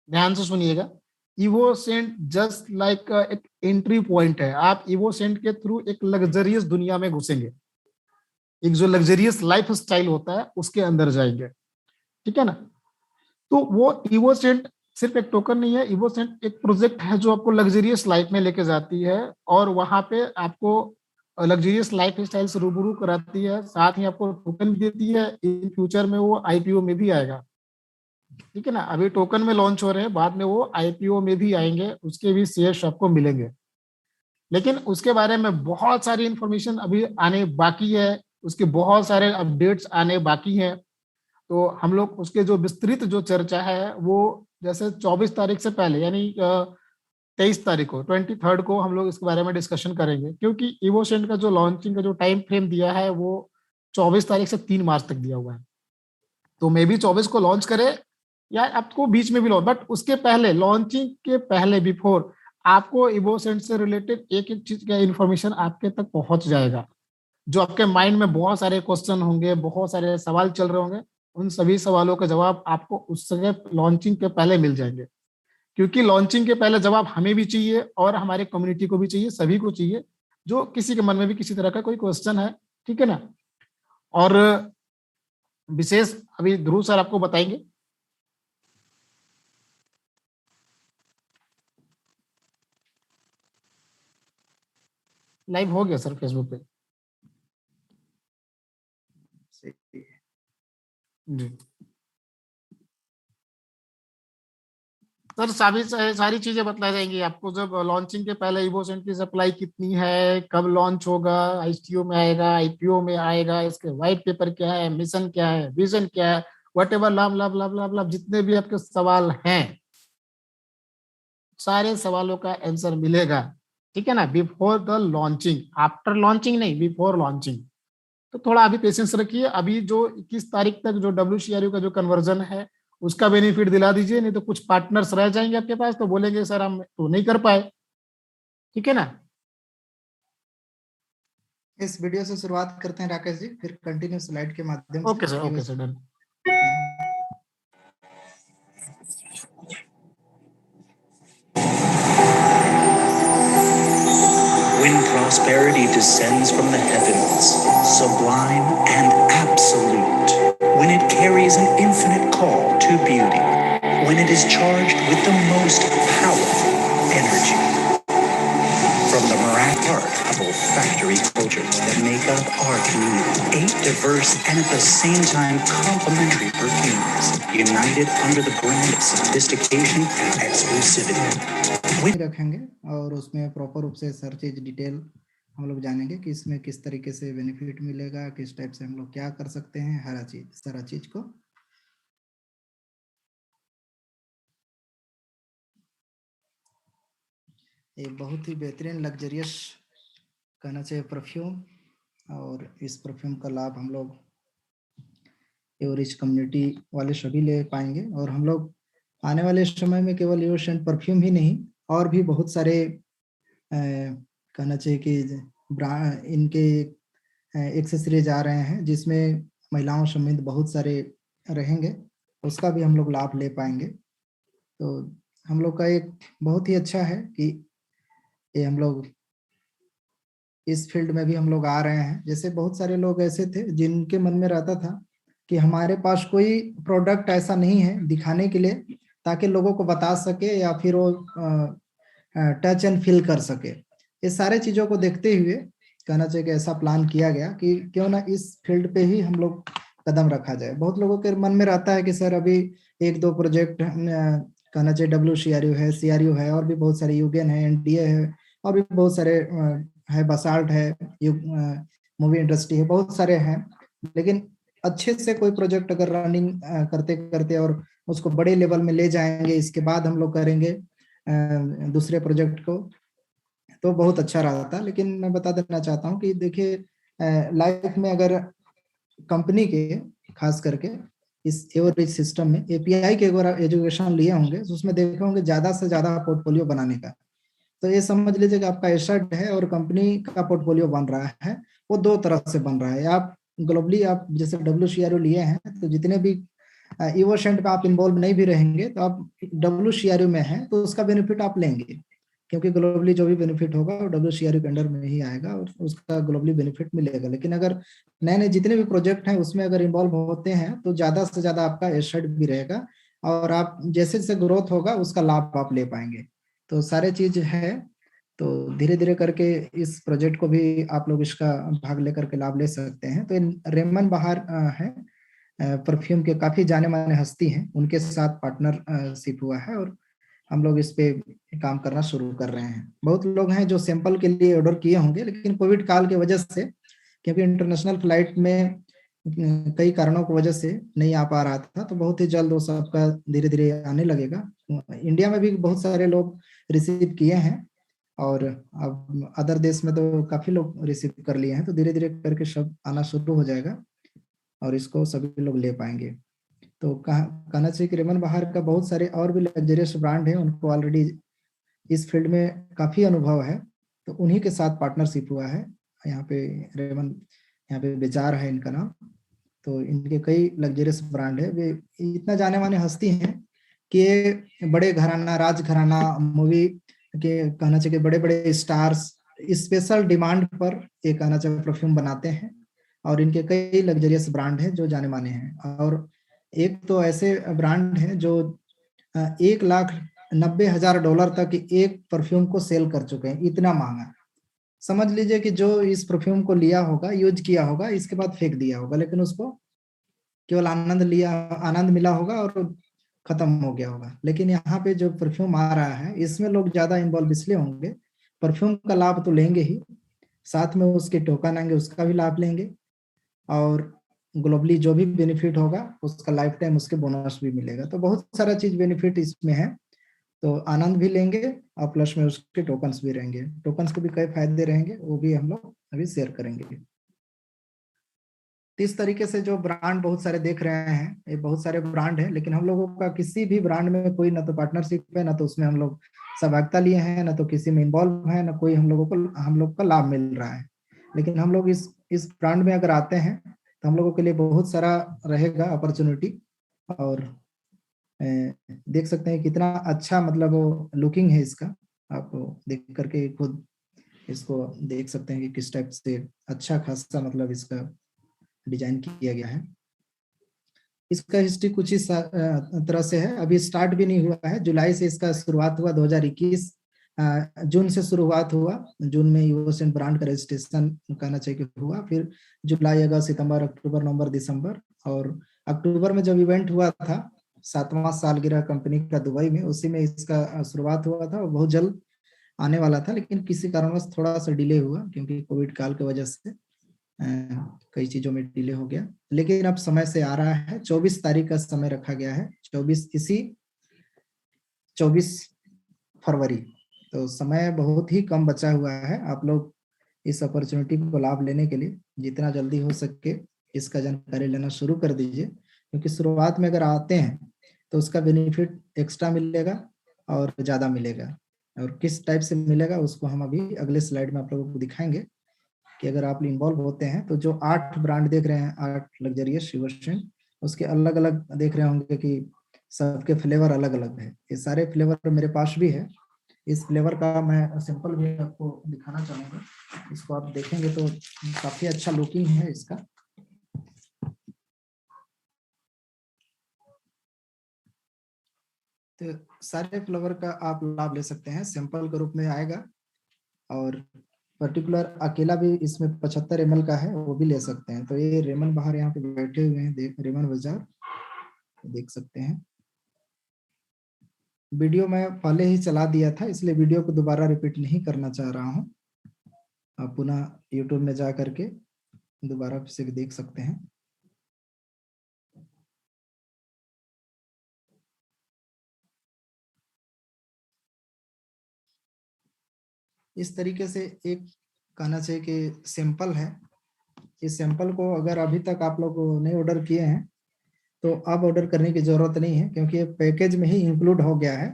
ध्यान से सुनिएगा। इवोसेंट जस्ट लाइक एक एंट्री पॉइंट है। आप इवोसेंट के थ्रू एक लग्जरियस दुनिया में घुसेंगे, एक जो लग्जरियस लाइफ स्टाइल होता है उसके अंदर जाएंगे, ठीक है ना। तो वो इवोसेंट सिर्फ एक टोकन नहीं है, इवोसेंट एक प्रोजेक्ट है जो आपको लग्जरियस लाइफ में लेके जाती है और वहां पे आपको लग्जरियस लाइफ स्टाइल से रूबरू कराती है, साथ ही आपको टोकन भी देती है। इन फ्यूचर में वो आईपीओ में भी आएगा, ठीक है ना। अभी टोकन में लॉन्च हो रहे हैं, बाद में वो आईपीओ में भी आएंगे, उसके भी शेयर्स आपको मिलेंगे। लेकिन उसके बारे में बहुत सारी इंफॉर्मेशन अभी आने बाकी है, उसके बहुत सारे अपडेट्स आने बाकी हैं। तो हम लोग उसके जो विस्तृत जो चर्चा है वो जैसे 24 तारीख से पहले यानी 23 तारीख को 23 को हम लोग इसके बारे में डिस्कशन करेंगे, क्योंकि इवोसेंट का जो लॉन्चिंग का जो टाइम फ्रेम दिया है वो 24 तारीख से 3 मार्च तक दिया हुआ है। तो मे भी 24 को लॉन्च करे या आपको बीच में भी लॉन्च, बट उसके पहले लॉन्चिंग के पहले बिफोर आपको इवोसेंट से रिलेटेड एक एक चीज का इंफॉर्मेशन आपके तक पहुंच जाएगा। जो आपके माइंड में बहुत सारे क्वेश्चन होंगे, बहुत सारे सवाल चल रहे होंगे, उन सभी सवालों का जवाब आपको उस समय लॉन्चिंग के पहले मिल जाएंगे। क्योंकि लॉन्चिंग के पहले जवाब हमें भी चाहिए और हमारे कम्युनिटी को भी चाहिए, सभी को चाहिए, जो किसी के मन में भी किसी तरह का कोई क्वेश्चन है, ठीक है ना। और विशेष अभी ध्रुव सर आपको बताएंगे। लाइव हो गया सर फेसबुक पे जी सर। सारी चीजें बतलाई जाएंगी आपको, जब लॉन्चिंग के पहले इवोसेंट की सप्लाई कितनी है, कब लॉन्च होगा, आईसीओ में आएगा, आईपीओ में आएगा, इसके व्हाइट पेपर क्या है, मिशन क्या है, विजन क्या है, वट एवर लाभ लाभ लाभ लाभ लाभ जितने भी आपके सवाल हैं, सारे सवालों का आंसर मिलेगा, ठीक है ना। Before the launching, after launching नहीं, बिफोर लॉन्चिंग। तो थोड़ा अभी पेशेंस रखिए। अभी जो 21 तारीख तक जो WCRU का जो कन्वर्जन है उसका बेनिफिट दिला दीजिए, नहीं तो कुछ पार्टनर्स रह जाएंगे आपके पास तो बोलेंगे सर हम तो नहीं कर पाए, ठीक है ना। इस वीडियो से शुरुआत करते हैं राकेश जी, फिर कंटिन्यू स्लाइड के माध्यम okay sir, okay sir, done. When prosperity descends from the heavens, sublime and absolute, when it carries an infinite call to beauty, when it is charged with the most powerful energy, from the miraculous olfactory cultures that make up our community, 8 diverse and at the same time complementary perfumes, united under the brand of sophistication and exclusivity. रखेंगे और उसमें proper रूप से हर चीज detail हम लोग जानेंगे कि इसमें किस तरीके से बेनिफिट मिलेगा, किस टाइप से हम लोग क्या कर सकते हैं, हर चीज सारा चीज को। एक बहुत ही बेहतरीन लग्जरियस कहना चाहिए परफ्यूम, और इस परफ्यूम का लाभ हम लोग एवरेज कम्युनिटी वाले सभी ले पाएंगे। और हम लोग आने वाले समय में केवल इवोसेंट परफ्यूम ही नहीं और भी बहुत सारे कहना चाहिए कि इनके एक्सेसरीज आ रहे हैं जिसमें महिलाओं समेत बहुत सारे रहेंगे, उसका भी हम लोग लाभ ले पाएंगे। तो हम लोग का एक बहुत ही अच्छा है कि ये हम लोग इस फील्ड में भी हम लोग आ रहे हैं। जैसे बहुत सारे लोग ऐसे थे जिनके मन में रहता था कि हमारे पास कोई प्रोडक्ट ऐसा नहीं है दिखाने के लिए ताकि लोगों को बता सके या फिर वो टच एंड फील कर सके। ये सारे चीजों को देखते हुए कहना चाहिए कि ऐसा प्लान किया गया कि क्यों ना इस फील्ड पे ही हम लोग कदम रखा जाए। बहुत लोगों के मन में रहता है कि सर अभी 1-2 प्रोजेक्ट कहना चाहिए WCRU है, CRU है, और भी बहुत सारे यूगेन है, NDA है, और भी बहुत सारे है, बसाल्ट है, मूवी इंडस्ट्री है, बहुत सारे हैं। लेकिन अच्छे से कोई प्रोजेक्ट अगर रनिंग करते करते और उसको बड़े लेवल में ले जाएंगे, इसके बाद हम लोग करेंगे दूसरे प्रोजेक्ट को, तो बहुत अच्छा रहता। लेकिन मैं बता देना चाहता हूँ कि देखिए लाइफ में अगर कंपनी के खास करके इस एवरेज सिस्टम में API के अगर एजुकेशन लिए होंगे तो उसमें देखे होंगे ज्यादा से ज्यादा पोर्टफोलियो बनाने का। तो ये समझ लीजिए कि आपका एसेट है और कंपनी का पोर्टफोलियो बन रहा है, वो 2 तरह से बन रहा है। आप ग्लोबली आप जैसे WCRU लिए हैं तो जितने भी इवोसेंट में आप इन्वॉल्व नहीं भी रहेंगे तो आप WCRU में हैं तो उसका बेनिफिट आप लेंगे, क्योंकि ग्लोबली जो भी बेनिफिट होगा वो WCRU के अंडर में ही आएगा और उसका ग्लोबली बेनिफिट मिलेगा। लेकिन अगर नए नए जितने भी प्रोजेक्ट हैं उसमें अगर इन्वॉल्व होते हैं तो ज्यादा से ज्यादा आपका एसेट भी रहेगा और आप जैसे जैसे ग्रोथ होगा उसका लाभ आप ले पाएंगे। तो सारे चीज है, तो धीरे धीरे करके इस प्रोजेक्ट को भी आप लोग इसका भाग लेकर के लाभ ले सकते हैं। तो रेमन बहार है, परफ्यूम के काफी जाने माने हस्ती हैं, उनके साथ पार्टनरशिप हुआ है और हम लोग इस पे काम करना शुरू कर रहे हैं। बहुत लोग हैं जो सैंपल के लिए ऑर्डर किए होंगे, लेकिन कोविड काल की वजह से, क्योंकि इंटरनेशनल फ्लाइट में कई कारणों की वजह से नहीं आ पा रहा था, तो बहुत ही जल्द वो सबका धीरे धीरे आने लगेगा। इंडिया में भी बहुत सारे लोग रिसीव किए हैं और अब अदर देश में तो काफी लोग रिसीव कर लिए हैं, तो धीरे धीरे करके सब आना शुरू हो जाएगा और इसको सभी लोग ले पाएंगे। तो कहना चाहिए कि रेमन बहार का बहुत सारे और भी लग्जरियस ब्रांड है, उनको ऑलरेडी इस फील्ड में काफी अनुभव है, तो उन्हीं के साथ पार्टनरशिप हुआ है। यहाँ पे रेमन, यहाँ पे विचार है इनका नाम, तो इनके कई लग्जरियस ब्रांड है। वे इतना जाने माने हस्ती हैं कि ये बड़े घराना, राज घराना, मूवी के कहना चाहिए बड़े बड़े स्टार्स स्पेशल डिमांड पर ये कहना चाहिए परफ्यूम बनाते हैं और इनके कई लग्जरियस ब्रांड हैं जो जाने माने हैं। और एक तो ऐसे ब्रांड हैं जो $1,90,000 तक एक परफ्यूम को सेल कर चुके हैं, इतना महंगा। समझ लीजिए कि जो इस परफ्यूम को लिया होगा, यूज किया होगा, इसके बाद फेंक दिया होगा, लेकिन उसको केवल आनंद मिला होगा और खत्म हो गया होगा। लेकिन यहाँ पे जो परफ्यूम आ रहा है इसमें लोग ज्यादा इन्वॉल्व इसलिए होंगे, परफ्यूम का लाभ तो लेंगे ही, साथ में उसके टोकन आएंगे उसका भी लाभ लेंगे और ग्लोबली जो भी बेनिफिट होगा उसका लाइफ टाइम उसके बोनस भी मिलेगा। तो बहुत सारा चीज बेनिफिट इसमें है, तो आनंद भी लेंगे और प्लस में उसके टोकन्स भी रहेंगे। टोकन्स के भी कई फायदे रहेंगे, वो भी हम लोग अभी शेयर करेंगे। इस तरीके से जो ब्रांड बहुत सारे देख रहे हैं, ये बहुत सारे ब्रांड हैं, लेकिन हम लोगों का किसी भी ब्रांड में कोई ना तो पार्टनरशिप है, ना तो उसमें हम लोग सहभागिता लिए हैं, ना तो किसी में इन्वॉल्व है, ना कोई हम लोग का लाभ मिल रहा है। लेकिन हम लोग इस ब्रांड में अगर आते हैं तो हम लोगों के लिए बहुत सारा रहेगा अपॉर्चुनिटी। और देख सकते हैं कितना अच्छा मतलब वो लुकिंग है इसका, आप देख करके खुद इसको देख सकते हैं कि किस टाइप से अच्छा खासा मतलब इसका डिजाइन किया गया है। इसका हिस्ट्री कुछ इस तरह से है, अभी स्टार्ट भी नहीं हुआ है, जुलाई से इसका शुरुआत हुआ, 2021 जून से शुरुआत हुआ, जून में इवोसेंट ब्रांड का रजिस्ट्रेशन कहना चाहिए कि हुआ, फिर जुलाई, अगस्त, सितंबर, अक्टूबर, नवंबर, दिसंबर, और अक्टूबर में जब इवेंट हुआ था 7वां सालगिरह कंपनी का दुबई में, उसी में इसका शुरुआत हुआ था और बहुत जल्द आने वाला था, लेकिन किसी कारणवश थोड़ा सा डिले हुआ क्योंकि कोविड काल की वजह से कई चीजों में डिले हो गया। लेकिन अब समय से आ रहा है, 24 तारीख का समय रखा गया है, 24 फरवरी, तो समय बहुत ही कम बचा हुआ है। आप लोग इस अपॉर्चुनिटी को लाभ लेने के लिए जितना जल्दी हो सके इसका जानकारी लेना शुरू कर दीजिए, क्योंकि शुरुआत में अगर आते हैं तो उसका बेनिफिट एक्स्ट्रा मिलेगा और ज्यादा मिलेगा, और किस टाइप से मिलेगा उसको हम अभी अगले स्लाइड में आप लोगों को दिखाएंगे। कि अगर आप इन्वॉल्व होते हैं तो जो 8 ब्रांड देख रहे हैं, 8 लग्जरियस इवोसेंट, उसके अलग अलग देख रहे होंगे कि सबके फ्लेवर अलग अलग है। ये सारे फ्लेवर मेरे पास भी है, इस फ्लेवर का मैं सैंपल भी आपको दिखाना चाहूंगा। इसको आप देखेंगे तो काफी अच्छा लुकिंग है इसका। तो सारे फ्लेवर का आप लाभ ले सकते हैं, सैंपल के रूप में आएगा, और पर्टिकुलर अकेला भी इसमें 75 ml का है, वो भी ले सकते हैं। तो ये रेमन बहार यहाँ पे बैठे हुए हैं, रेमन बाजार देख सकते हैं। वीडियो मैं पहले ही चला दिया था, इसलिए वीडियो को दोबारा रिपीट नहीं करना चाह रहा हूँ। आप पुनः यूट्यूब में जा करके दोबारा से भी देख सकते हैं। इस तरीके से एक कहना चाहिए कि सैंपल है। इस सैंपल को अगर अभी तक आप लोग नहीं ऑर्डर किए हैं तो अब ऑर्डर करने की जरूरत नहीं है, क्योंकि ये पैकेज में ही इंक्लूड हो गया है।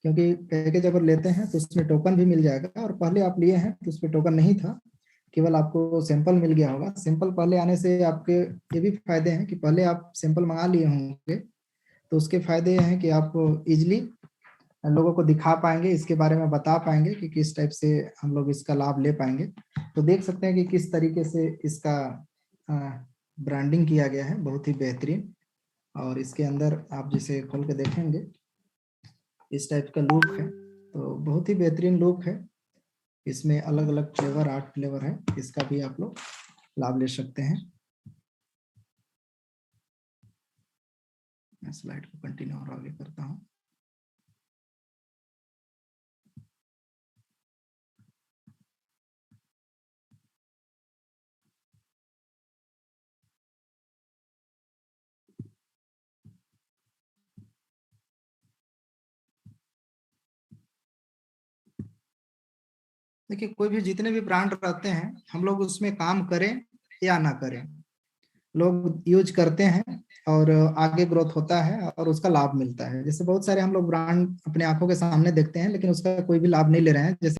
क्योंकि पैकेज अगर लेते हैं तो उसमें टोकन भी मिल जाएगा, और पहले आप लिए हैं तो उसमें टोकन नहीं था, केवल आपको सैंपल मिल गया होगा। सैंपल पहले आने से आपके ये भी फायदे हैं कि पहले आप सैंपल मंगा लिए होंगे, तो उसके फायदे ये हैं कि आप इजिली लोगों को दिखा पाएंगे, इसके बारे में बता पाएंगे कि किस टाइप से हम लोग इसका लाभ ले पाएंगे। तो देख सकते हैं कि किस तरीके से इसका ब्रांडिंग किया गया है, बहुत ही बेहतरीन। और इसके अंदर आप जिसे खोल के देखेंगे इस टाइप का लुक है, तो बहुत ही बेहतरीन लुक है। इसमें अलग अलग फ्लेवर, 8 फ्लेवर है, इसका भी आप लोग लाभ ले सकते हैं। मैं स्लाइड को कंटिन्यू और आगे करता हूँ। देखिए, कोई भी जितने भी ब्रांड रहते हैं, हम लोग उसमें काम करें या ना करें, लोग यूज करते हैं और आगे ग्रोथ होता है और उसका लाभ मिलता है। जैसे बहुत सारे हम लोग ब्रांड अपने आंखों के सामने देखते हैं लेकिन उसका कोई भी लाभ नहीं ले रहे हैं। जैसे